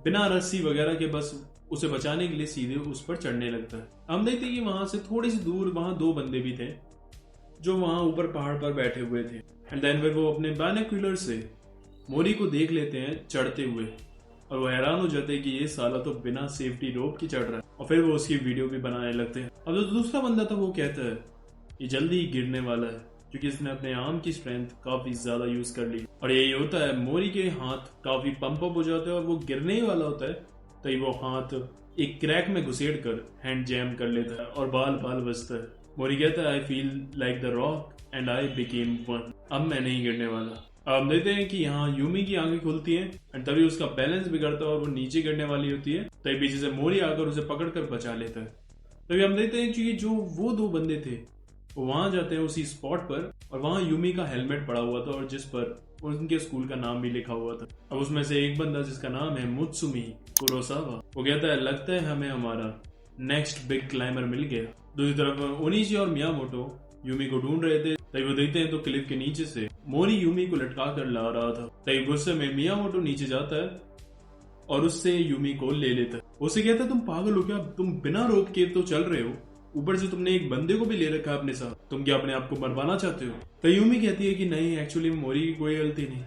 बिना रस्सी वगैरह के बस उसे बचाने के लिए सीधे उस पर चढ़ने लगता है। हम देखते हैं कि वहां से थोड़ी सी दूर वहां दो बंदे भी थे जो वहां ऊपर पहाड़ पर बैठे हुए थे एंड देन फिर वो अपने बाइनोक्यूलर से मोरी को देख लेते हैं चढ़ते हुए और वो हैरान हो जाते हैं कि ये साला तो बिना सेफ्टी रोप की चढ़ रहा है और फिर वो उसकी वीडियो भी बनाने लगते हैं। अब जो दूसरा बंदा था वो कहता है ये जल्दी ही गिरने वाला है क्योंकि इसने अपने आर्म की स्ट्रेंथ काफी ज्यादा यूज कर ली। और यही होता है, मोरी के हाथ काफी पंप अप हो जाते हैं और वो गिरने ही वाला होता है तभी वो हाथ एक क्रैक में घुसेड़ कर हैंड जैम कर लेता है और बाल बाल बजता है। मोरी कहता है I feel like the rock and I became one. अब मैं नहीं गिरने वाला। अब देखते हैं कि यहाँ यूमी की आंखें खुलती हैं और तभी उसका बैलेंस बिगड़ता है और वो नीचे गिरने वाली होती है। तभी पीछे से मोरी आकर उसे पकड़कर बचा लेता है। तभी हम देखते हैं कि जो वो दो बंदे थे वो वहां जाते हैं उसी स्पॉट पर और वहां यूमी का हेलमेट पड़ा हुआ था और जिस पर उनके स्कूल का नाम भी लिखा हुआ था। अब उसमें से एक बंदा जिसका नाम है मुत्सुमी कुरोसावा, वो कहता है लगता है हमें हमारा नेक्स्ट बिग क्लाइंबर मिल गया। दूसरी तरफ ओनिशी और मियामोटो यूमी को ढूंढ रहे थे। तभी वो देखते हैं तो क्लिफ के नीचे से मोरी यूमी को लटका कर ला रहा था। तभी गुस्से में मियामोटो नीचे जाता है और उससे यूमी को ले लेता है। उसे कहता है तुम पागल हो क्या, तुम बिना रोक के तो चल रहे हो, ऊपर से तुमने एक बंदे को भी ले रखा है अपने साथ, तुम क्या अपने आप को मरवाना चाहते हो? तो यूमी कहती है कि नहीं, एक्चुअली मोरी की कोई गलती नहीं,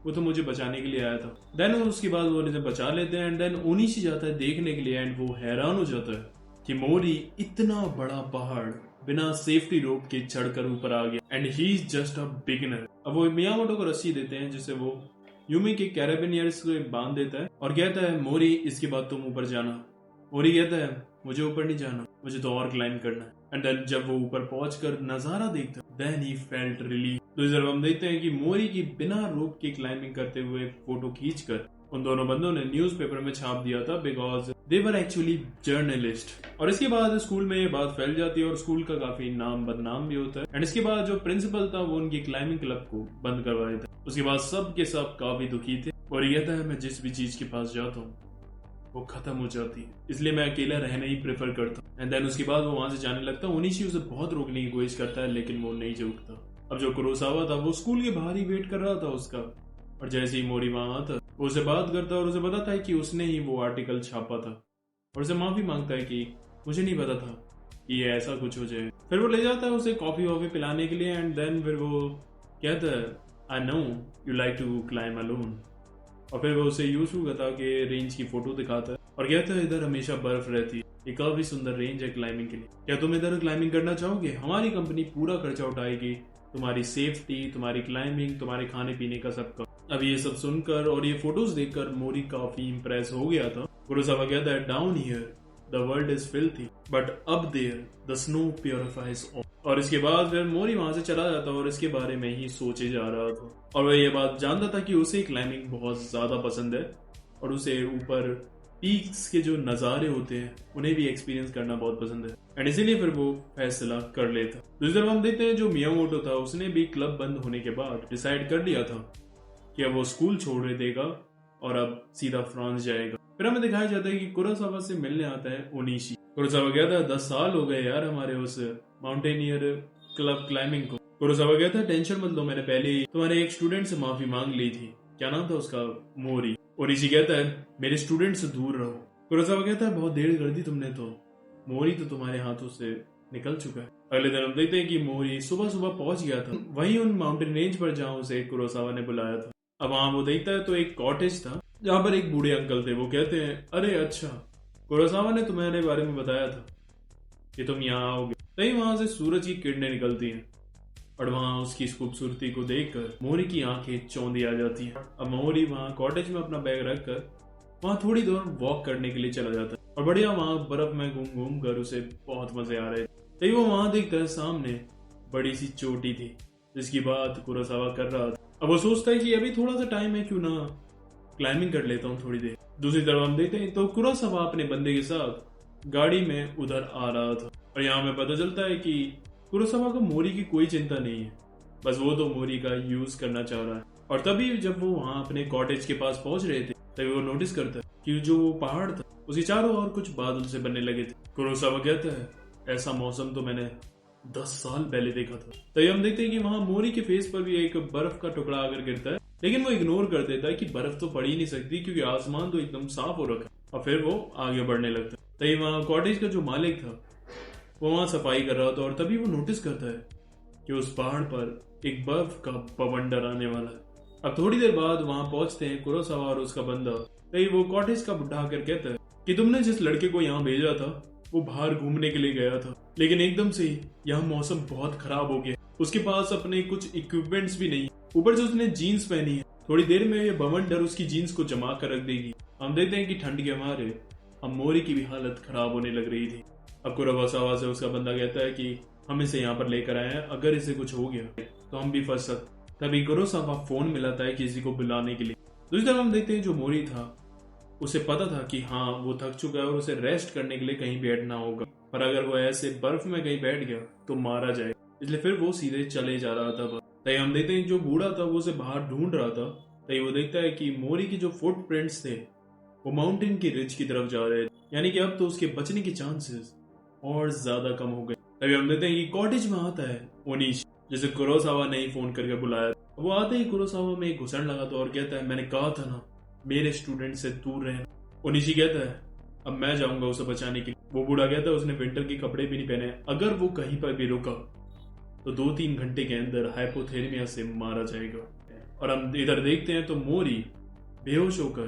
वो तो मुझे बचाने के लिए आया था। देन उसके बाद वो उन्हें बचा लेते हैं एंड देन ओनिशी जाता है देखने के लिए एंड वो हैरान हो जाता है कि मोरी इतना बड़ा पहाड़ बिना सेफ्टी रोप के चढ़कर ऊपर आ गया and he is just a beginner. अब वो मियामोटो को रस्सी देते हैं जिससे वो यूमी के कैरेबिनियर्स को बांध देता है और कहता है मोरी इसके बाद तुम ऊपर जाना। मोरी कहता है मुझे ऊपर नहीं जाना, मुझे तो और क्लाइंब करना है। एंड देन जब वो ऊपर पहुंचकर नजारा देखता देन ही फेल्ट रिलीफ। तो इस हम देखते हैं कि मोरी की बिना रोप की क्लाइंबिंग करते हुए फोटो खींचकर उन दोनों बंदों ने न्यूज़पेपर में छाप दिया था because they were actually journalist. और इसके बाद स्कूल में ये बात फैल जाती है और स्कूल का काफी नाम बदनाम भी होता है। एंड इसके बाद जो प्रिंसिपल था वो उनकी क्लाइंबिंग क्लब को बंद करवा देता है। उसके बाद सब के सब काफी दुखी थे और ये कहता है मैं जिस भी चीज के पास जाता हूँ वो खत्म हो जाती है, इसलिए मैं अकेला रहना ही प्रेफर करता हूँ। एंड देन उसके बाद वो वहां से जाने लगता है। ओनिशी उसे बहुत रोकने की कोशिश करता है लेकिन वो नहीं रुकता। अब जो कुरोसावा था वो स्कूल के बाहर ही वेट कर रहा था उसका, और जैसे ही मोरी वहां आता वो उसे बात करता है और उसे बताता है कि उसने ही वो आर्टिकल छापा था और उसे माफी मांगता है कि मुझे नहीं पता था कि ये ऐसा कुछ हो जाए। फिर वो ले जाता है उसे कॉफी वॉफी पिलाने के लिए। एंड देन फिर वो कहता है I know you like to climb alone. और फिर वो उसे यूसुफ गता के रेंज की फोटो दिखाता है और कहता है इधर हमेशा बर्फ रहती है, ये काफी सुंदर रेंज है क्लाइंबिंग के लिए, क्या तुम इधर क्लाइंबिंग करना चाहोगे? हमारी कंपनी पूरा खर्चा उठाएगी, तुम्हारी सेफ्टी, तुम्हारी क्लाइंबिंग, तुम्हारे खाने पीने का सबका। अब ये सब सुनकर और ये फोटोज देखकर मोरी काफी इंप्रेस हो गया था। कुरोसावा कहता है down here the world is filthy but up there the snow purifies all. और इसके बाद फिर मोरी वहां से चला जाता और इसके बारे में ही सोचे जा रहा था और वह ये बात जानता था कि उसे क्लाइंबिंग बहुत ज्यादा पसंद है और उसे ऊपर पीक्स के जो नजारे होते हैं उन्हें भी एक्सपीरियंस करना बहुत पसंद है। एंड इसीलिए फिर वो फैसला कर लेता। दूसरी तरफ हम देखते हैं जो मियामोटो था उसने भी क्लब बंद होने के बाद डिसाइड कर लिया था कि अब वो स्कूल छोड़ देगा और अब सीधा फ्रांस जाएगा। फिर हमें दिखाया जाता है कि कुरोसावा से मिलने आता है ओनिशी। कुरोसावा कहता है 10 साल हो गए यार हमारे उस माउंटेनियर क्लब क्लाइंबिंग को। कुरोसावा कहता है टेंशन मत लो, मैंने पहले ही तुम्हारे एक स्टूडेंट से माफी मांग ली थी, क्या नाम था उसका? मोरी। ओनिशी कहता है मेरे स्टूडेंट से दूर रहो। कुरोसावा कहता है बहुत देर कर दी तुमने तो, मोरी तो तुम्हारे हाथों से निकल चुका है। अगले दिन हम देखते हैं कि मोरी सुबह सुबह पहुंच गया था वहीं उन माउंटेन रेंज पर जहां उसे कुरोसावा ने बुलाया था। अब वहां वो देखता है तो एक कॉटेज था जहां पर एक बूढ़े अंकल थे। वो कहते हैं अरे अच्छा, कुरोसावा ने तुम्हारे बारे में बताया था कि तुम यहाँ आओगे। तभी वहां से सूरज की किरणें निकलती हैं और वहां उसकी इस खूबसूरती को देखकर मोरी की आंखें चौंधी आ जाती हैं। अब मोरी वहां कॉटेज में अपना बैग रखकर वहां थोड़ी दूर वॉक करने के लिए चला जाता है और बढ़िया वहां बर्फ में घूम घूम कर उसे बहुत मजे आ रहे थे। तभी वो वहां देखता है सामने बड़ी सी चोटी थी जिसकी बात कुरोसावा कर रहा था। अब वो सोचता है कि अभी थोड़ा सा टाइम है, क्यों ना क्लाइंबिंग कर लेता हूँ थोड़ी देर। दूसरी तरफ हम देखते हैं तो कुरोसावा अपने बंदे के साथ गाड़ी में उधर आ रहा था और यहाँ हमें पता चलता है कि कुरोसावा को मोरी की कोई चिंता नहीं है, बस वो तो मोरी का यूज करना चाह रहा है। और तभी जब वो वहां अपने कॉटेज के पास पहुंच रहे थे तभी वो नोटिस करता है कि जो वो पहाड़ था उसके चारों ओर कुछ बादल से बनने लगे थे। कुरोसावा कहता है ऐसा मौसम तो मैंने 10 साल पहले देखा था। तभी हम देखते हैं कि वहां मोरी के फेस पर भी एक बर्फ का टुकड़ा आकर गिरता है लेकिन वो इग्नोर कर देता है कि बर्फ तो पड़ ही नहीं सकती क्योंकि आसमान तो एकदम साफ हो रखा है। और फिर वो आगे बढ़ने लगता है। तभी वहां कॉटेज का जो मालिक था वो वहां सफाई कर रहा था और तभी वो नोटिस करता है कि उस पहाड़ पर एक बर्फ का बवंडर आने वाला है। अब थोड़ी देर बाद वहां पहुंचते हैं कुरोसावा और उसका बंदा। तभी वो कॉटेज का बुढ़ा आकर कहता है कि तुमने जिस लड़के को यहाँ भेजा था वो बाहर घूमने के लिए गया था लेकिन एकदम से यहाँ मौसम बहुत खराब हो गया, उसके पास अपने कुछ इक्विपमेंट्स भी नहीं, ऊपर से उसने जीन्स पहनी है, थोड़ी देर में ये बवंडर उसकी जीन्स को जमा कर रख देगी। हम देखते हैं कि ठंड के मारे अब मोरी की भी हालत खराब होने लग रही थी। अब कुरोसावा से उसका बंदा कहता है कि हम इसे यहाँ पर लेकर आए हैं, अगर इसे कुछ हो गया तो हम भी फंस सकते। तभी कुरोसावा फोन मिलाता है किसी को बुलाने के लिए। दूसरी तरफ हम देखते हैं जो मोरी था उसे पता था कि हाँ वो थक चुका है और उसे रेस्ट करने के लिए कहीं बैठना होगा, पर अगर वो ऐसे बर्फ में कहीं बैठ गया तो मारा जाए, इसलिए फिर वो सीधे चले जा रहा था। तभी हम देखते हैं जो बूढ़ा था वो उसे बाहर ढूंढ रहा था। तभी वो देखता है कि मोरी के जो फुटप्रिंट्स थे वो माउंटेन की रिज की तरफ जा रहे थे, यानी कि अब तो उसके बचने के चांसेस और ज्यादा कम हो गए। तभी हम देखते हैं कि कॉटेज में आता है ओनिशी जिसे कुरोसावा ने ही फोन करके बुलाया। वो आते ही कुरोसावा में एक घुसड़ लगा था और कहता है मैंने कहा था ना मेरे स्टूडेंट से दूर रहना। ओनिशी कहता है अब मैं जाऊंगा उसे बचाने के लिए। वो बूढ़ा कहता है उसने विंटर के कपड़े भी नहीं पहने, अगर वो कहीं पर भी रुका तो 2-3 घंटे के अंदर हाइपोथेर्मिया से मारा जाएगा। और हम इधर देखते हैं तो मोरी बेहोश होकर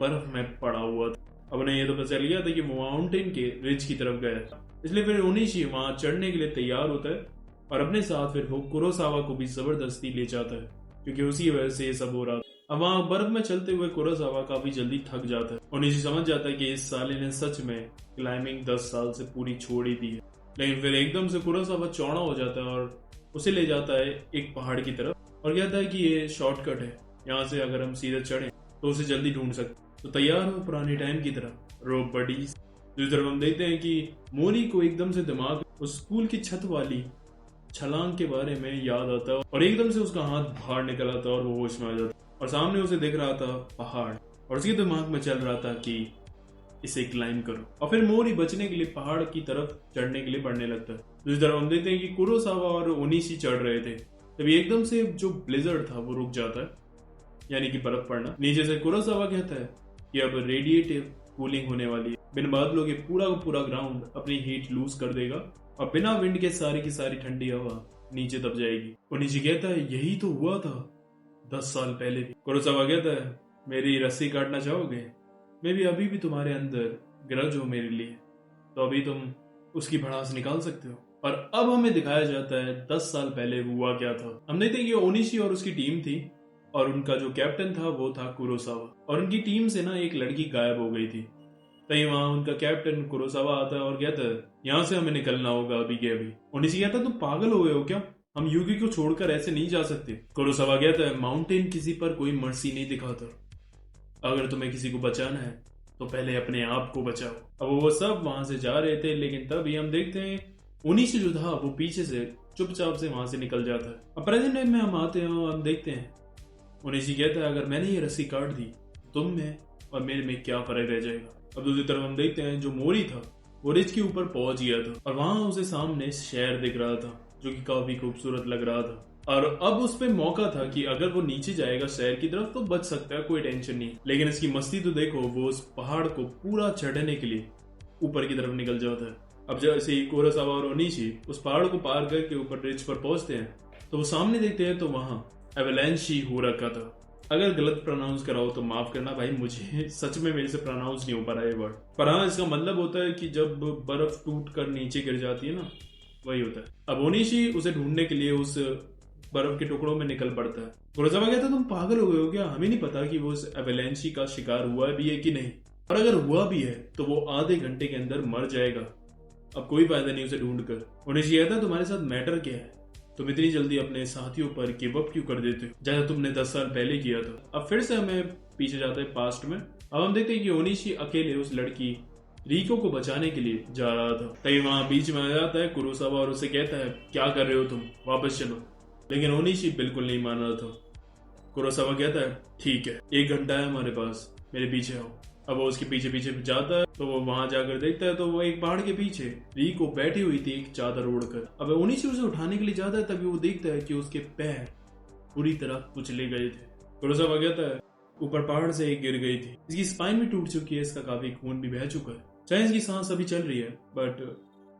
बर्फ में पड़ा हुआ था। अब उन्हें ये तो पता चल गया था कि वो माउंटेन के रिज की तरफ गया था, इसलिए फिर ओनिशी वहां चढ़ने के लिए तैयार होता है और अपने साथ फिर वो कुरोसावा को भी जबरदस्ती ले जाता है। क्योंकि उसी वजह से ये सब हो रहा था। अब वहाँ बर्फ में चलते हुए कुरोसावा काफी जल्दी थक जाता है और नीचे समझ जाता है कि इस साले ने सच में क्लाइंबिंग 10 साल से पूरी छोड़ ही दी है। लेकिन फिर एकदम से कुरोसावा चौड़ा हो जाता है और उसे ले जाता है एक पहाड़ की तरफ और कहता है कि ये शॉर्टकट है, यहाँ से अगर हम सीधे चढ़े तो उसे जल्दी ढूंढ सकते। तो तैयार हो पुराने टाइम की तरह रोप बडीज। दूसरी तरफ हम देखते हैं कि मोरी को एकदम से दिमाग उस स्कूल की छत वाली छलांग के बारे में याद आता है और एकदम से उसका हाथ बाहर निकल आता है और वो होश में आ जाता है और सामने उसे दिख रहा था पहाड़ और उसके दिमाग में चल रहा था कि इसे क्लाइंब करो। और फिर मोरी बचने के लिए पहाड़ की तरफ चढ़ने के लिए बढ़ने लगता है। दूसरी तरफ हम देखते हैं कि कुरोसावा और ओनिशी चढ़ रहे थे, तभी एकदम से जो ब्लिजर्ड था वो रुक जाता है, यानी कि बर्फ पड़ना। नीचे से कुरोसावा कहता है कि अब रेडिएटिव कूलिंग होने वाली है, बिन बादलों के पूरा का पूरा ग्राउंड अपनी हीट लूज कर देगा और बिना विंड के सारी की सारी ठंडी हवा नीचे दब जाएगी। ओनिशी कहता है यही तो हुआ था 10 साल पहले भी। कुरोसावा कहता है मेरी रस्सी काटना चाहोगे? मैं भी अभी भी तुम्हारे अंदर ग्रज हो मेरे लिए, तो अभी तुम उसकी भड़ास निकाल सकते हो। और अब हमें दिखाया जाता है 10 साल पहले हुआ क्या था। हम देखते हैं कि ओनिशी और उसकी टीम थी और उनका जो कैप्टन था वो था कुरोसावा और उनकी टीम से ना एक लड़की गायब हो गई थी। तभी वहां उनका कैप्टन कुरोसावा आता है और कहता है यहाँ से हमें निकलना होगा अभी के अभी। ओनिशी कहता है तुम पागल हो गए हो क्या? हम युगी को छोड़कर ऐसे नहीं जा सकते। कुरोसावा कहता है माउंटेन किसी पर कोई मर्सी नहीं दिखाता, अगर तुम्हें किसी को बचाना है तो पहले अपने आप को बचाओ। अब वो सब वहां से जा रहे थे, लेकिन तभी हम देखते हैं ओनिशी जो था वो पीछे से चुपचाप से वहां से निकल जाता है। अब प्रेजेंट टाइम में हम आते हैं और हम देखते हैं ओनिशी कहता है अगर मैंने ये रस्सी काट दी तुम में और मेरे में क्या फर्क रह जाएगा। अब दूसरी तरफ हम देखते हैं जो मोरी था वो रिज के ऊपर पहुंच गया था और वहां उसे सामने शहर दिख रहा था जो कि काफी खूबसूरत लग रहा था और अब उस पे मौका था कि अगर वो नीचे जाएगा शहर की तरफ तो बच सकता है, कोई टेंशन नहीं। लेकिन इसकी मस्ती तो देखो, वो उस पहाड़ को पूरा चढ़ने के लिए ऊपर की तरफ निकल जाता है। अब जैसे ही कुरोसावा और ओनिशी उस पहाड़ को पार करके ऊपर रिज पर पहुंचते हैं तो वो सामने देखते हैं तो वहां एवलांची हो रखा था। अगर गलत प्रोनाउंस कराओ तो माफ करना भाई, मुझे सच में मेरे से प्रोनाउंस नहीं हो पा रहा है वर्ड, पर हाँ इसका मतलब होता है कि जब बर्फ टूट कर नीचे गिर जाती है ना, वही होता है। अब ओनिशी उसे ढूंढने के लिए उस बर्फ के टुकड़ों में निकल पड़ता है। कुरोसावा कहता तुम पागल हो गए हो क्या? हमें नहीं पता कि वो उस एवलांची का शिकार हुआ भी है कि नहीं, और अगर हुआ भी है तो वो आधे घंटे के अंदर मर जाएगा, अब कोई फायदा नहीं उसे ढूंढकर। ओनिशी कहता तुम्हारे साथ मैटर क्या है? तुम इतनी जल्दी अपने साथियों पर गिव अप क्यों कर देते हो जैसा तुमने 10 साल पहले किया था। अब फिर से हमें पीछे जाते हैं पास्ट में। अब हम देखते हैं कि ओनिशी अकेले उस लड़की रिको को बचाने के लिए जा रहा था। तभी वहां बीच में आ जाता है कुरोसावा और उसे कहता है क्या कर रहे हो तुम, वापस चलो। लेकिन ओनिशी बिल्कुल नहीं मान रहा था। कुरोसावा कहता है ठीक है, 1 घंटा है हमारे पास, मेरे पीछे आओ। अब वो उसके पीछे पीछे जाता है तो वो वहां जाकर देखता है तो वो एक पहाड़ के पीछे रिको बैठी हुई थी एक चादर ओढ़कर। अब ओनिशी उसे उठाने के लिए जाता है तभी वो देखता है कि उसके पैर पूरी तरह कुचले गए थे। कुरोसावा कहता है ऊपर पहाड़ से एक गिर गई थी, इसकी स्पाइन भी टूट चुकी है, इसका काफी खून भी बह चुका है, चाहे इसकी सांस अभी चल रही है बट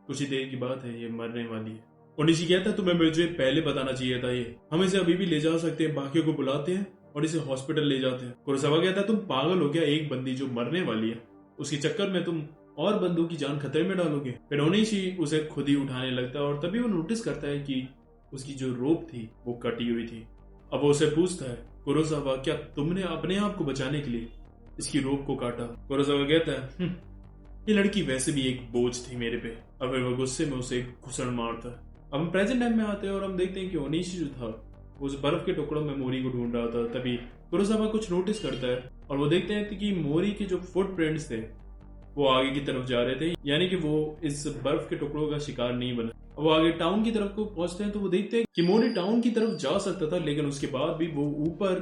कुछ ही देर की बात है, ये मरने वाली है। ओनिशी कहता है तुम्हें मुझे पहले बताना चाहिए था, ये हम इसे अभी भी ले जा सकते हैं, बाकियों को बुलाते हैं और इसे हॉस्पिटल ले जाते हैं। कुरोसावा कहता है तुम पागल हो गया, एक बंदी जो मरने वाली है उसके चक्कर में तुम और बंदों की जान खतरे में डालोगे। फिर ओनिशी उसे खुद ही उठाने लगता है और तभी वो नोटिस करता है कि उसकी जो रोप थी वो कटी हुई थी। अब वो उसे पूछता है कुरोसावा क्या तुमने अपने आप को बचाने के लिए इसकी रोप को काटा? कुरोसावा कहता है ये लड़की वैसे भी एक बोझ थी मेरे पे। अब फिर वो गुस्से में उसे घुसड़ मारता है। अब हम प्रेजेंट टाइम में आते हैं और हम देखते हैं कि ओनिशी जो था उस बर्फ के टुकड़ों में मोरी को ढूंढ रहा था। तभी कुरोसावा कुछ नोटिस करता है और वो देखते हैं कि मोरी के जो फुटप्रिंट्स थे वो आगे की तरफ जा रहे थे, यानी कि वो इस बर्फ के टुकड़ों का शिकार नहीं बना। वो आगे टाउन की तरफ को पहुंचते हैं तो वो देखते हैं कि मोरी टाउन की तरफ जा सकता था, लेकिन उसके बाद भी वो ऊपर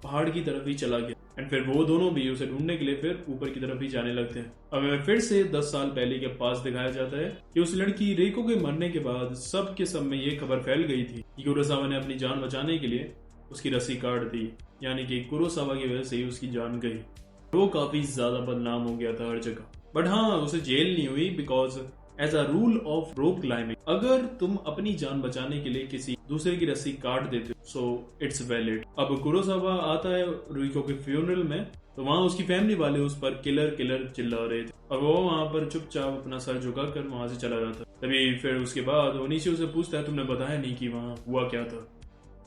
पहाड़ की तरफ ही चला गया। एंड फिर वो दोनों भी उसे ढूंढने के लिए फिर ऊपर की तरफ ही जाने लगते हैं। अब हमें फिर से 10 साल पहले के पास दिखाया जाता है कि उस लड़की रिको के मरने के बाद सब के सब में ये खबर फैल गई थी कि कुरोसावा ने अपनी जान बचाने के लिए उसकी रस्सी काट दी, यानी कि कुरोसावा की वजह से ही उसकी जान गई। वो काफी ज्यादा बदनाम हो गया था हर जगह। बट हाँ, उसे जेल नहीं हुई because as a rule of rope climbing अगर तुम अपनी जान बचाने के लिए किसी दूसरे की रस्सी काट देते हो सो इट्स वैलिड। अब कुरोसावा आता है रिको के फ्यूनरल में तो वहां उसकी फैमिली वाले उस पर किलर किलर चिल्ला रहे थे और वो वहां पर चुपचाप अपना सर झुकाकर वहां से चला जाता। तभी फिर उसके बाद ओनिशी उसे पूछता है तुमने बताया नहीं कि वहां हुआ क्या था।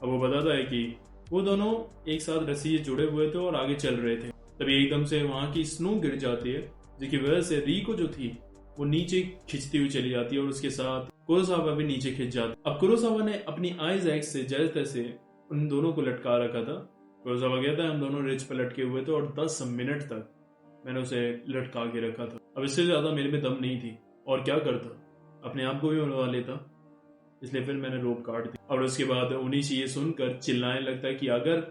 अब वो बताता है कि वो दोनों एक साथ रस्सी से जुड़े हुए थे और आगे चल रहे थे। तभी एकदम से वहां की स्नो गिर जाती है, जिसकी वजह से रिको जो थी वो नीचे खिंचती हुई चली जाती है और उसके साथ कुरोसावा भी नीचे खिंच जाता। अब कुरोसावा ने अपनी आइज एक्स से जैसे तैसे उन दोनों को लटका रखा था। कुरोसावा कहता है हम दोनों रिज पर लटके हुए थे और 10 मिनट तक मैंने उसे लटका के रखा था। अब इससे ज्यादा मेरे में दम नहीं थी और क्या करता, अपने आप को भी मरवा लेता, इसलिए फिर मैंने रोप काट दी। और उसके बाद ओनिशी ये सुनकर चिल्लाने लगता है कि अगर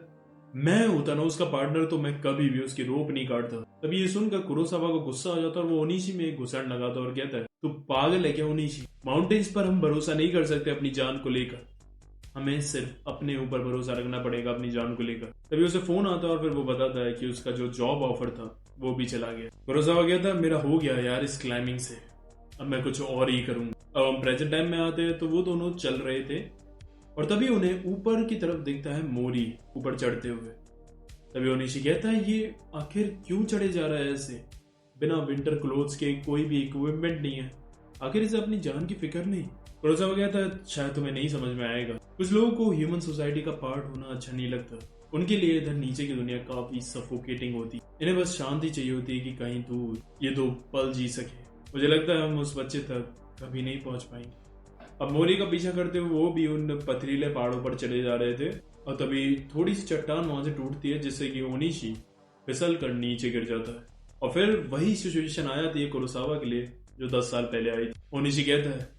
मैं होता ना उसका पार्टनर तो मैं कभी भी उसकी रोप नहीं काटता। तभी ये सुनकर कुरोसावा को गुस्सा आ जाता है और वो ओनिशी में एक घुसड़ लगाता और कहता है तू पागल है क्या ओनिशी, माउंटेन्स पर हम भरोसा नहीं कर सकते अपनी जान को लेकर, हमें सिर्फ अपने ऊपर भरोसा रखना पड़ेगा अपनी जान को लेकर। तभी उसे फोन आता है और फिर वो बताता है कि उसका जो जॉब ऑफर था वो भी चला गया। कुरोसावा कहता है मेरा हो गया यार इस क्लाइंबिंग से, अब मैं कुछ और ही करूंगा। अब हम प्रेजेंट टाइम में आते हैं तो वो दोनों चल रहे थे और तभी उन्हें ऊपर की तरफ दिखता है मोरी ऊपर चढ़ते हुए। तभी ओनिशी कहता है ये आखिर क्यों चढ़े जा रहा है ऐसे, बिना विंटर क्लोथ्स के, कोई भी इक्विपमेंट नहीं है, आखिर इसे अपनी जान की फिक्र नहीं। कुरोसावा कहता है शायद तुम्हें नहीं समझ में आएगा, कुछ लोगों को ह्यूमन सोसाइटी का पार्ट होना अच्छा नहीं लगता, उनके लिए इधर नीचे की दुनिया काफी सफोकेटिंग होती, इन्हें बस शांति चाहिए होती है कि कहीं दूर ये दो पल जी सके। मुझे लगता है हम उस बच्चे तक कभी नहीं पहुंच पाएंगे। अब मोरी का पीछा करते हुए वो भी उन पथरीले पहाड़ों पर चले जा रहे थे और तभी थोड़ी सी चट्टान वहां से टूटती है जिससे कि ओनिशी फिसल कर नीचे गिर जाता है। और फिर वही सिचुएशन आ जाती है कुरोसावा के लिए जो 10 साल पहले आई थी। ओनिशी कहता है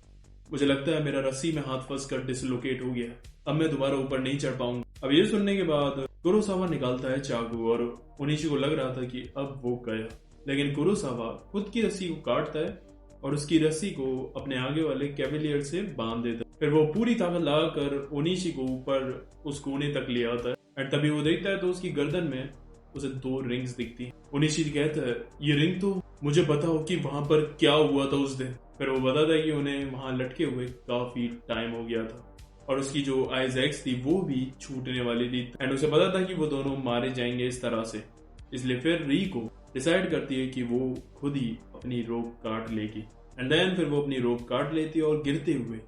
मुझे लगता है मेरा रस्सी में हाथ फंस कर डिसलोकेट हो गया, अब मैं दोबारा ऊपर नहीं चढ़ पाऊंगा। अब ये सुनने के बाद कुरोसावा निकालता है चाकू और ओनिशी को लग रहा था कि अब वो गया, लेकिन कुरोसावा खुद की रस्सी को काटता है और उसकी रस्सी को अपने आगे वाले कैवेलियर से बांध देता है। फिर वो पूरी ताकत लगाकर ओनिशी को ऊपर उस कोने तक ले आता है और तभी वो देखता है तो उसकी गर्दन में उसे 2 रिंग्स दिखती हैं। ओनिशी कहता है ये रिंग तो मुझे बताओ कि वहां पर क्या हुआ था उस दिन। फिर वो बताता है कि उन्हें वहां लटके हुए काफी टाइम हो गया था और उसकी जो आइज एक्स थी वो भी छूटने वाली थी एंड उसे पता था कि वो दोनों मारे जाएंगे इस तरह से, इसलिए फिर रिको डिसाइड करती है कि वो खुद ही अपनी रोप काट लेगी एंड देन फिर वो अपनी रोप काट लेती है और गिरते हुए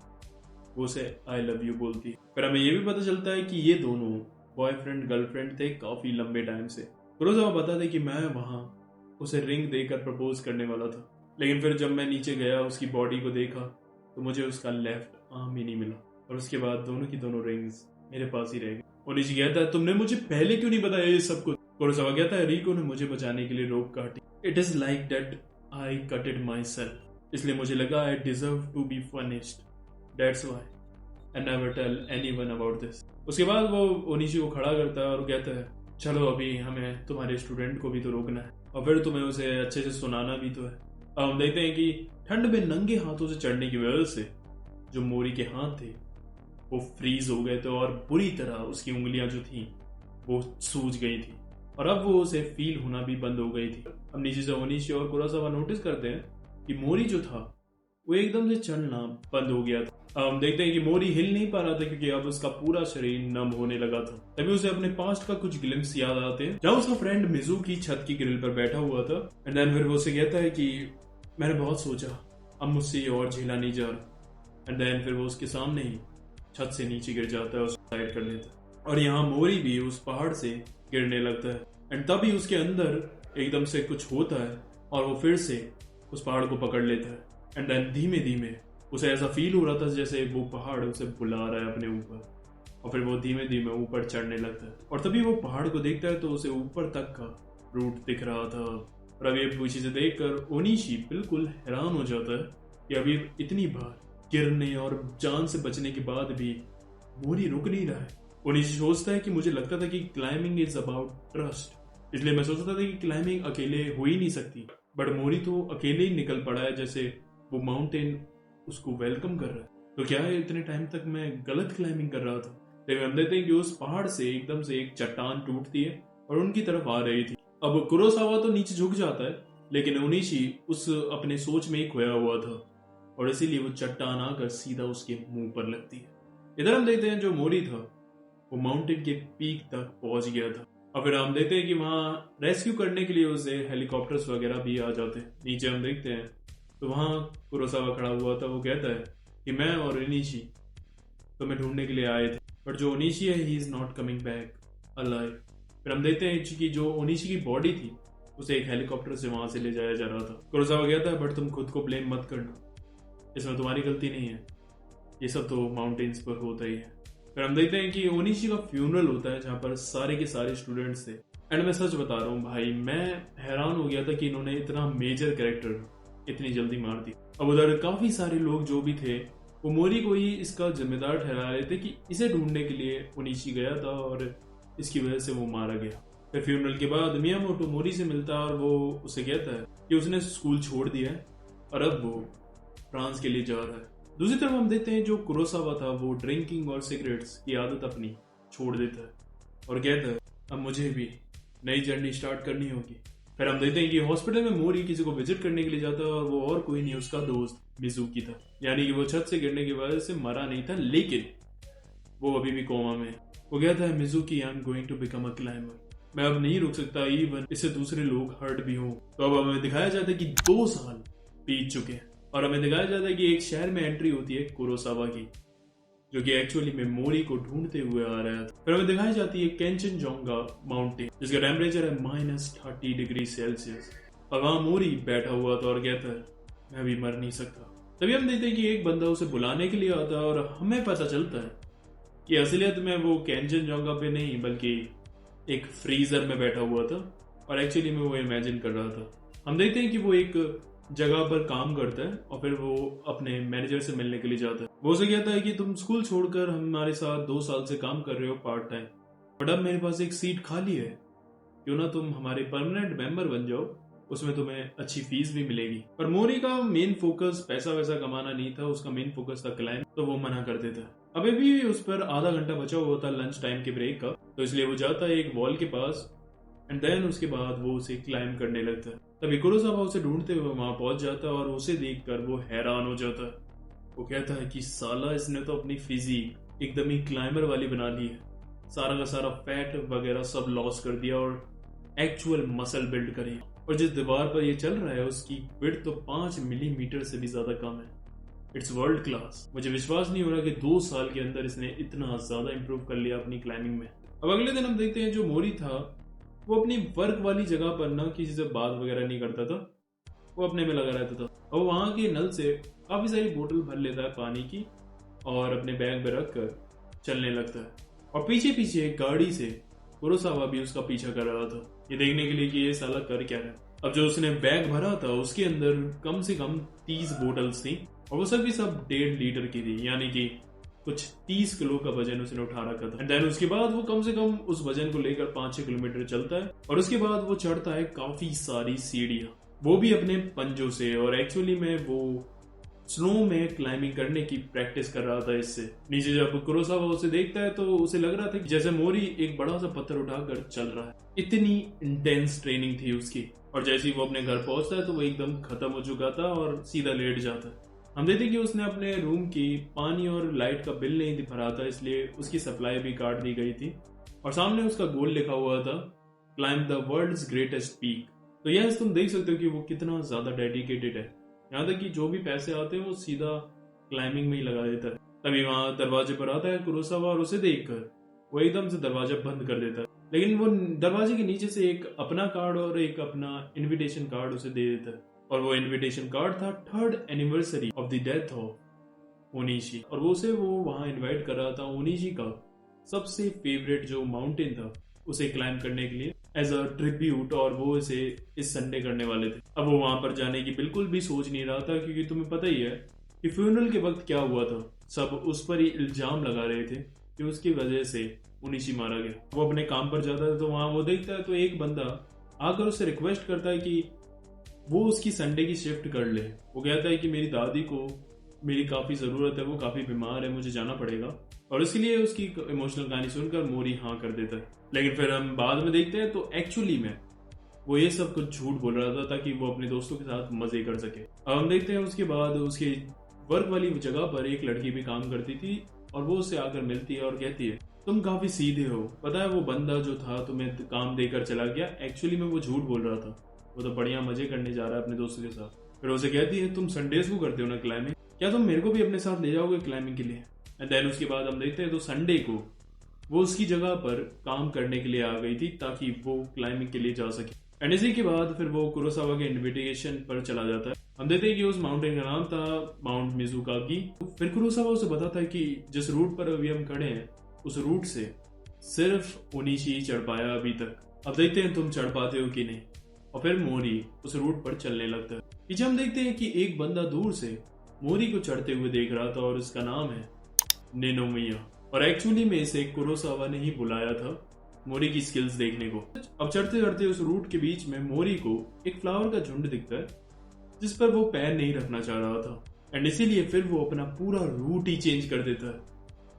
वो उसे आई लव यू बोलती है। फिर हमें ये भी पता चलता है कि ये दोनों बॉयफ्रेंड गर्लफ्रेंड थे काफी लंबे टाइम से। कुरोसावा बताता है कि मैं वहां उसे रिंग देकर प्रपोज करने वाला था, लेकिन फिर जब मैं नीचे गया उसकी बॉडी को देखा तो मुझे उसका लेफ्ट आर्म ही नहीं मिला और उसके बाद दोनों की दोनों रिंग्स मेरे पास ही रह गए। ओनिशी कहता है तुमने मुझे पहले क्यों नहीं बताया ये सब कुछ। कुरोसावा कहता है रिको ने मुझे बचाने के लिए रोप काटी, it is like that I cut it myself, इसलिए मुझे लगा I deserve to be punished, that's why I never tell anyone about this. उसके बाद वो ओनिशी को खड़ा करता है और कहता है चलो अभी हमें तुम्हारे स्टूडेंट को भी तो रोकना है और फिर तुम्हें उसे अच्छे से सुनाना भी तो है। अब हम देखते हैं कि ठंड में नंगे हाथों से चढ़ने की वजह से जो मोरी के हाथ थे वो फ्रीज हो गए थे और बुरी तरह उसकी उंगलियां जो थी वो सूज गई थी और अब वो उसे फील होना भी बंद हो गई थी। अब नीचे से ओनिशी और कुरोसावा नोटिस करते हैं कि मोरी जो था वो एकदम से चलना बंद हो गया था। अब हम देखते हैं कि मोरी हिल नहीं पा रहा था क्योंकि अब उसका पूरा शरीर नम होने लगा था। तभी उसे अपने पास्ट का कुछ ग्लिम्स याद आते हैं जहाँ उसका फ्रेंड मिजू की छत की ग्रिल पर बैठा हुआ था एंड देन फिर वो उसे कहता है कि मैंने बहुत सोचा, अब मुझसे ये और झेला नहीं जा रहा एंड देन फिर वो उसके सामने ही छत से नीचे गिर जाता है और सुसाइड कर लेता है और यहाँ मोरी भी उस पहाड़ से गिरने लगता है एंड तभी उसके अंदर एकदम से कुछ होता है और वो फिर से उस पहाड़ को पकड़ लेता है एंड देन धीमे धीमे उसे ऐसा फील हो रहा था जैसे वो पहाड़ उसे बुला रहा है अपने ऊपर और फिर वो धीमे धीमे ऊपर चढ़ने लगता है और तभी वो पहाड़ को देखता है तो उसे ऊपर तक का रूट दिख रहा था। और अभी पीछे से देखकर ओनिशी बिल्कुल हैरान हो जाता है कि अभी इतनी बार गिरने और जान से बचने के बाद भी मोरी रुक नहीं रहा है। ओनिशी सोचता है कि मुझे लगता था कि क्लाइंबिंग इज अबाउट ट्रस्ट, इसलिए मैं सोचता था कि क्लाइंबिंग अकेले हो ही नहीं सकती, बट मोरी तो अकेले ही निकल पड़ा है जैसे वो माउंटेन उसको वेलकम कर रहा है। तो क्या है इतने टाइम तक मैं गलत क्लाइंबिंग कर रहा था। लेकिन हम देखते हैं कि उस पहाड़ से एकदम से एक चट्टान टूटती है और उनकी तरफ आ रही थी। अब कुरोसावा तो नीचे झुक जाता है लेकिन ओनिशी उस अपने सोच में ही खोया हुआ था और इसीलिए वो चट्टान आकर सीधा उसके मुंह पर लगती है। इधर हम देखते हैं जो मोरी था वो माउंटेन के पीक तक पहुंच गया था और फिर हम देखते हैं कि वहां रेस्क्यू करने के लिए उसे हेलीकॉप्टर्स वगैरह भी आ जाते हैं। नीचे हम देखते हैं तो वहां कुरोसावा खड़ा हुआ था, वो कहता है कि मैं और ओनिशी तुम्हें ढूंढने के लिए आए थे बट जो ओनिशी है he is not coming back. Alive. फिर हम देखते हैं कि जो ओनिशी की बॉडी थी उसे एक हेलीकॉप्टर से वहां से ले जाया जा रहा था। कुरोसावा कहता है बट तुम खुद को ब्लेम मत करना, इसमें तुम्हारी गलती नहीं है, ये सब तो माउंटेन्स पर होता ही है। फिर हम देखते हैं कि ओनिशी का फ्यूनरल होता है जहां पर सारे के सारे स्टूडेंट्स थे। एंड मैं सच बता रहा हूँ भाई, मैं हैरान हो गया था कि इन्होंने इतना मेजर कैरेक्टर इतनी जल्दी मार दी। अब उधर काफी सारे लोग जो भी थे वो मोरी को ही इसका जिम्मेदार ठहरा रहे थे कि इसे ढूंढने के लिए ओनिशी गया था और इसकी वजह से वो मारा गया। फिर फ्यूनरल के बाद मियामोटो मोरी से मिलता है और वो उसे कहता है कि उसने स्कूल छोड़ दिया है और अब वो फ्रांस के लिए जा रहा है। दूसरी तरफ हम देखते हैं जो कुरोसावा था वो ड्रिंकिंग और सिगरेट्स की आदत अपनी छोड़ देता है और कहता है अब मुझे भी नई जर्नी स्टार्ट करनी होगी। फिर हम देखते हैं कि हॉस्पिटल में मोरी किसी को विजिट करने के लिए जाता है और वो और कोई नहीं उसका दोस्त मिजुकी था। यानी कि वो छत से गिरने की वजह से मरा नहीं था, लेकिन वो अभी भी कोमा में। वो कहता है Mizuki I am going to become a climber, मैं अब नहीं रुक सकता इवन इससे दूसरे लोग हर्ट भी हों। तो अब हमें दिखाया जाता है कि 2 साल बीत चुके हैं और हमें दिखाया जाता है कि एक शहर में एंट्री होती है कुरोसावा की, जो कि एक्चुअली में मोरी को ढूंढते हुए आ रहा था। फिर हमें दिखाई जाती है केंचनजोंगा माउंटेन जिसका टेम्परेचर है -30 डिग्री सेल्सियस और वहां मोरी बैठा हुआ था और कहता है मैं भी मर नहीं सकता। तभी हम देखते हैं कि एक बंदा उसे बुलाने के लिए आता है और हमें पता चलता है कि असलियत में वो केंचनजोंगा पे नहीं बल्कि एक फ्रीजर में बैठा हुआ था और एक्चुअली में वो इमेजिन कर रहा था। हम देखते हैं कि वो एक जगह पर काम करता है और फिर वो अपने मैनेजर से मिलने के लिए जाता है। वो उसे कहता है कि तुम स्कूल छोड़कर हमारे साथ 2 साल से काम कर रहे हो पार्ट टाइम, बट अब मेरे पास एक सीट खाली है, क्यों ना तुम हमारे परमानेंट मेंबर बन जाओ, उसमें तुम्हें अच्छी फीस भी मिलेगी। पर मोरी का मेन फोकस पैसा वैसा कमाना नहीं था, उसका मेन फोकस था क्लाइंब, तो वो मना कर देता है। अभी भी उस पर आधा घंटा बचा हुआ था लंच टाइम के ब्रेक का, तो इसलिए वो जाता है एक वॉल के पास एंड देन उसके बाद वो उसे क्लाइंब करने लगता है। तभी कुरोसावा उसे ढूंढते हुए वहां पहुंच जाता है और उसे देखकर वो हैरान हो जाता है। वो कहता है कि साला इसने तो अपनी फिजिक एकदम ही क्लाइंबर वाली बना ली है, सारा का सारा फैट वगैरह सब लॉस कर दिया और एक्चुअल मसल बिल्ड करे। और जिस दीवार पर ये चल रहा है उसकी विड्थ तो 5 मिलीमीटर से भी ज्यादा कम है। It's world class. मुझे विश्वास नहीं हो रहा कि 2 साल के अंदर इसने इतना ज्यादा इंप्रूव कर लिया अपनी क्लाइंबिंग में। अब अगले दिन हम देखते हैं जो मोरी था वो अपनी वर्क वाली जगह पर ना किसी से बात वगैरह नहीं करता था, वो अपने में लगा रहता था और वहां के नल से काफी सारी बोतल भर लेता है पानी की और अपने बैग में रख कर चलने लगता है। और पीछे पीछे एक गाड़ी से कुरोसावा भी उसका पीछा कर रहा था, ये देखने के लिए कि ये साला कर क्या रहा है। अब जो उसने बैग भरा था उसके अंदर कम से कम 30 बोतल्स थी और वो सभी सब 1.5 लीटर की थी, यानी कि कुछ 30 किलो का वजन उसने उठा रखा था। एंड देन उसके बाद वो कम से कम उस वजन को लेकर 5-6 किलोमीटर चलता है और उसके बाद वो चढ़ता है काफी सारी सीढ़ियां, वो भी अपने पंजों से। और एक्चुअली में वो स्नो में क्लाइंबिंग करने की प्रैक्टिस कर रहा था इससे। नीचे जब कुरोसावा उसे देखता है तो उसे लग रहा था कि जैसे मोरी एक बड़ा सा पत्थर उठाकर चल रहा है, इतनी इंटेंस ट्रेनिंग थी उसकी। और जैसे ही वो अपने घर पहुंचता है तो वो एकदम खत्म हो चुका था और सीधा लेट जाता है। हम देखते हैं कि उसने अपने रूम की पानी और लाइट का बिल नहीं भरा था, इसलिए उसकी सप्लाई भी काट दी गई थी और सामने उसका गोल लिखा हुआ था climb the world's greatest peak. तो यस तुम देख सकते हो कि वो कितना ज्यादा डेडिकेटेड है, यहाँ तक कि जो भी पैसे आते हैं वो सीधा क्लाइंबिंग में ही लगा देता है। तभी वहां दरवाजे पर आता है कुरोसावा और उसे देखकर वो एकदम से दरवाजा बंद कर देता है, लेकिन वो दरवाजे के नीचे से एक अपना कार्ड और एक अपना इनविटेशन कार्ड उसे दे देता है। और वो इनविटेशन कार्ड था 3rd anniversary of the death of Onishi और वो वहां इनवाइट कर रहा था ओनिशी का सबसे फेवरेट जो माउंटेन था उसे क्लाइंब करने के लिए एज अ ट्रिब्यूट, और वो इसे इस संडे करने वाले थे। अब वो वहां पर जाने की बिल्कुल भी सोच नहीं रहा था क्योंकि तुम्हें पता ही है कि फ्यूनरल के वक्त क्या हुआ था, सब उस पर ही इल्जाम लगा रहे थे कि उसकी वजह से ओनिशी मारा गया। वो अपने काम पर जाता है तो वहां वो देखता है तो एक बंदा आकर उससे रिक्वेस्ट करता है कि वो उसकी संडे की शिफ्ट कर ले। वो कहता है कि मेरी दादी को मेरी काफी जरूरत है, वो काफी बीमार है, मुझे जाना पड़ेगा, और इसके लिए उसकी इमोशनल कहानी सुनकर मोरी हाँ कर देता है। लेकिन फिर हम बाद में देखते हैं तो एक्चुअली में वो ये सब कुछ झूठ बोल रहा था ताकि वो अपने दोस्तों के साथ मजे कर सके। अब हम देखते हैं उसके बाद उसकी वर्क वाली जगह पर एक लड़की भी काम करती थी और वो उससे आकर मिलती है और कहती है तुम काफी सीधे हो, पता है वो बंदा जो था तुम्हें काम देकर चला गया, एक्चुअली में वो झूठ बोल रहा था, वो तो बढ़िया मजे करने जा रहा है अपने दोस्तों के साथ। फिर उसे कहती है तुम संडेज को करते हो ना क्लाइंबिंग, क्या तुम मेरे को भी अपने साथ ले जाओगे क्लाइंबिंग के लिए। एंड देन उसके बाद हम देखते हैं तो संडे को वो उसकी जगह पर काम करने के लिए आ गई थी ताकि वो क्लाइंबिंग के लिए जा सके। एंड इसी के बाद फिर वो कुरोसावा के इनविटेशन पर चला जाता है। हम देखते हैं कि उस माउंटेन का नाम था माउंट मिजुकागी। फिर कुरोसावा उसे बताता है कि जिस रूट पर अभी हम खड़े हैं उस रूट से सिर्फ ओनिशी ही चढ़ पाया अभी तक। अब देखते हैं तुम चढ़ पाते हो कि नहीं। और फिर मोरी उस रूट पर चलने लगता है। पीछे हम देखते हैं कि एक बंदा दूर से मोरी को चढ़ते हुए देख रहा था और उसका नाम है निनोमिया। और एक्चुअली में इसे कुरोसावा ने ही बुलाया था मोरी की स्किल्स देखने को। अब चढ़ते चढ़ते उस रूट के बीच में मोरी को एक फ्लावर का झुंड दिखता है जिस पर वो पैर नहीं रखना चाह रहा था। एंड इसीलिए फिर वो अपना पूरा रूट ही चेंज कर देता है।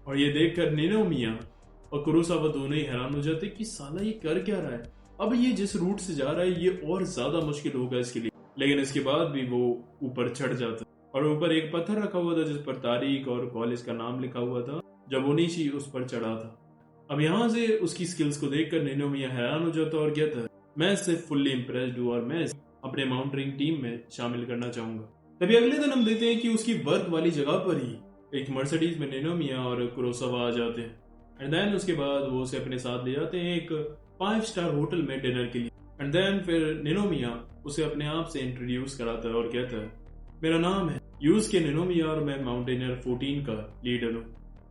और ये देखकर निनोमिया और कुरोसावा दोनों ही हैरान हो जाते कि साला ये कर क्या रहा है। अब ये जिस रूट से जा रहा है ये और ज्यादा मुश्किल होगा इसके लिए। लेकिन इसके बाद भी वो ऊपर चढ़ जाता और ऊपर एक पत्थर रखा हुआ था जिस पर तारीख और कॉलेज का नाम लिखा हुआ था जब ओनिशी उस पर चढ़ा था। अब यहाँ से उसकी स्किल्स को देखकर निनोमिया हैरान हो जाता और कहता है मैं इससे फुल्ली इम्प्रेस्ड हूँ और मैं अपने माउंटेनिंग टीम में शामिल करना चाहूंगा। तभी अगले दिन हम देखते हैं कि उसकी वर्क वाली जगह पर ही एक मर्सिडीज में निनोमिया और कुरोसावा आ जाते हैं। एंड देन उसके बाद वो उसे अपने साथ ले जाते हैं एक 5 स्टार होटल में डिनर के लिए। एंड देन फिर निनोमिया उसे अपने आप से इंट्रोड्यूस कराता है और कहता है मेरा नाम है यूसुके निनोमिया और मैं माउंटेनियर 14 का लीडर हूँ।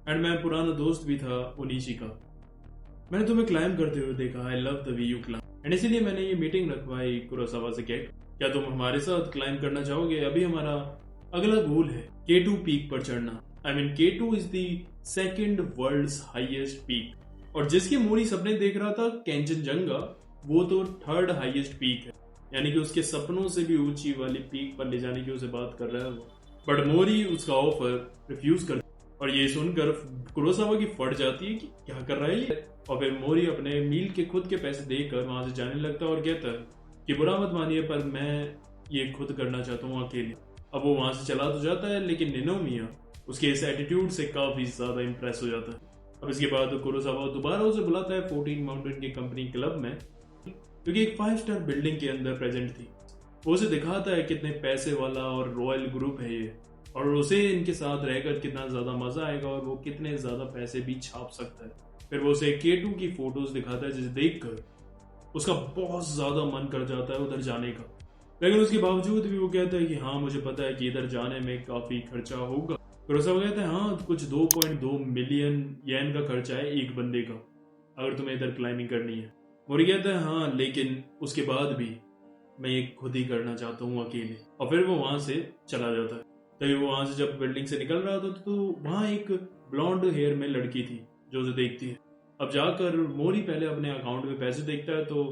एंड मैं पुराना दोस्त भी था ओनिशी का। मैंने तुम्हें क्लाइंब करते हुए देखा। I love the way you climb. And इसीलिए मैंने ये मीटिंग रखवाई कुरोसावा से। क्या तुम हमारे साथ क्लाइंब करना चाहोगे? अभी हमारा अगला गोल है K2 पीक पर चढ़ना। I mean K2 is the second world's highest peak. और जिसकी मोरी सपने देख रहा था केंचनजंगा वो तो 3rd हाईएस्ट पीक है। यानी कि उसके सपनों से भी ऊंची वाली पीक पर ले जाने की उसे बात कर रहा है वो। बट मोरी उसका ऑफर रिफ्यूज कर और ये सुनकर कुरोसावा की फट जाती है कि क्या कर रहा है ये। और फिर मोरी अपने मील के खुद के पैसे देकर वहां से जाने लगता है और कहता है कि बुरा मत मानिए पर मैं ये खुद करना चाहता हूँ अकेले। अब वो वहां से चला तो जाता है लेकिन निनोमिया उसके इस एटीट्यूड से काफी ज्यादा इंप्रेस हो जाता है। अब इसके बाद कुरोसावा दोबारा उसे बुलाता है 14 माउंटेन की कंपनी क्लब में क्योंकि एक 5 स्टार बिल्डिंग के अंदर प्रेजेंट थी। वो उसे दिखाता है कितने पैसे वाला और रॉयल ग्रुप है ये और उसे इनके साथ रहकर कितना ज्यादा मजा आएगा और वो कितने ज्यादा पैसे भी छाप सकता है। फिर वो उसे K2 की फोटोज दिखाता है जिसे देखकर उसका बहुत ज्यादा मन कर जाता है उधर जाने का। लेकिन उसके बावजूद भी वो कहता है कि हाँ मुझे पता है कि इधर जाने में काफी खर्चा होगा। कुरोसावा कहता है हाँ कुछ 2.2 मिलियन येन का खर्चा है एक बंदे का अगर तुम्हें इधर क्लाइंबिंग करनी है। मोरी कहता है हाँ लेकिन उसके बाद भी मैं ये खुद ही करना चाहता हूँ अकेले। और फिर वो वहां से चला जाता है। तभी वो वहां से जब बिल्डिंग से निकल रहा था तो वहां एक ब्लॉन्ड हेयर में लड़की थी जो उसे देखती है। अब जाकर मोरी पहले अपने अकाउंट में पैसे देखता है तो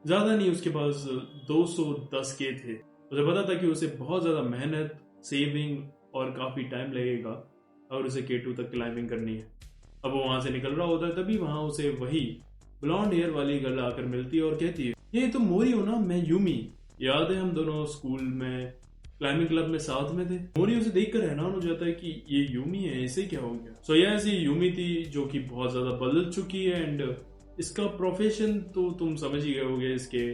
ज्यादा नहीं उसके पास 210 के थे। उसे पता था कि उसे बहुत ज्यादा मेहनत सेविंग और काफी टाइम लगेगा और उसे K2 तक क्लाइंबिंग करनी है। अब वो वहां से निकल रहा होता है तभी वहां उसे वही ब्लॉन्ड हेयर वाली गर्ल आकर मिलती है और कहती है ये तुम मोरी हो ना? मैं यूमी। याद है हम दोनों स्कूल में क्लाइंबिंग क्लब में साथ में थे। मोरी उसे देखकर हैरान हो जाता है कि ये यूमी है इसे क्या हो गया। सो ये ऐसी यूमी थी जो कि बहुत ज्यादा बदल चुकी है एंड इसका प्रोफेशन तो तुम समझ ही गए होगे इसके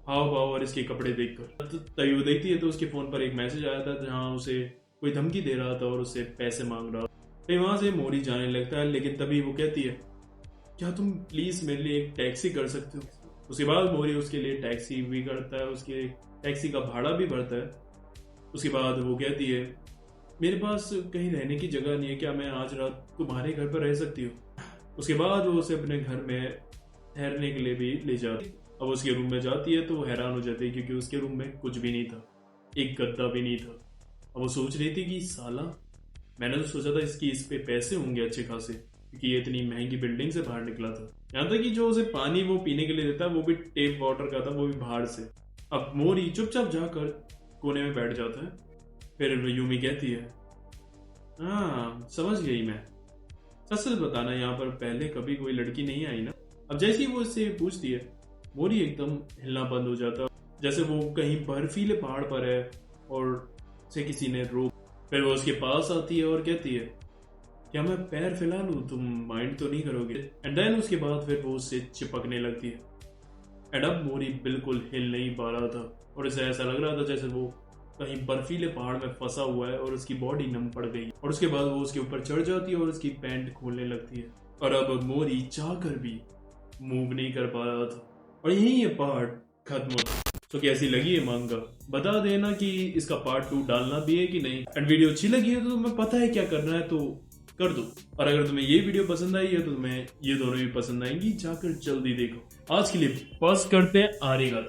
हाव भाव और इसके कपड़े देखकर। तभी वो देखती है तो उसके फोन पर एक मैसेज आया था जहाँ उसे कोई धमकी दे रहा था और उससे पैसे मांग रहा था। फिर वहां से मोरी जाने लगता है लेकिन तभी वो कहती है क्या तुम प्लीज मेरे लिए एक टैक्सी कर सकते हो? उसके बाद मोरी उसके लिए टैक्सी भी करता है उसके टैक्सी का भाड़ा भी भरता है। उसके बाद वो कहती है मेरे पास कहीं रहने की जगह नहीं है क्या मैं आज रात तुम्हारे घर पर रह सकती हूँ? उसके बाद वो उसे अपने घर में ठहरने के लिए भी ले जाती। अब उसके रूम में जाती है तो वो हैरान हो जाती है क्योंकि उसके रूम में कुछ भी नहीं था, एक गद्दा भी नहीं था। अब वो सोच रही थी कि साला मैंने तो सोचा था इसकी इस पे पैसे होंगे अच्छे खासे क्योंकि ये इतनी महंगी बिल्डिंग से बाहर निकला था। यहाँ तक कि जो उसे पानी वो पीने के लिए देता है वो भी टेप वाटर का था, वो भी बाहर से। अब मोरी चुपचाप जाकर कोने में बैठ जाता है। फिर यूमी कहती है हाँ समझ गई मैं, सच सच बताना यहाँ पर पहले कभी कोई लड़की नहीं आई ना? अब जैसे ही वो इससे पूछती है मोरी एकदम हिलना बंद हो जाता है जैसे वो कहीं बर्फीले पहाड़ पर है और उसे किसी ने रोक। फिर वो उसके पास आती है और कहती है क्या मैं पैर फैला लूं? तुम माइंड तो नहीं करोगे? एंड देन उसके बाद फिर वो उससे चिपकने लगती है। एंड अब मोरी बिल्कुल हिल नहीं पा रहा था और इसे ऐसा लग रहा था जैसे वो कहीं बर्फीले पहाड़ में फंसा हुआ है और उसकी बॉडी नम पड़ गई। और उसके बाद वो उसके ऊपर चढ़ जाती है और उसकी पैंट खोलने लगती है। और अब मोरी चाहकर भी मूव नहीं कर पा रहा था और यही ये पार्ट खत्म होता। तो कैसी लगी ये मांगा बता देना कि इसका पार्ट 2 डालना भी है कि नहीं। एंड वीडियो अच्छी लगी है तो तुम्हें पता है क्या करना है तो कर दो। और अगर तुम्हें ये वीडियो पसंद आई है तो तुम्हें ये दोनों भी पसंद आएंगी, जाकर जल्दी देखो। आज के लिए बस करते हैं आरेगा।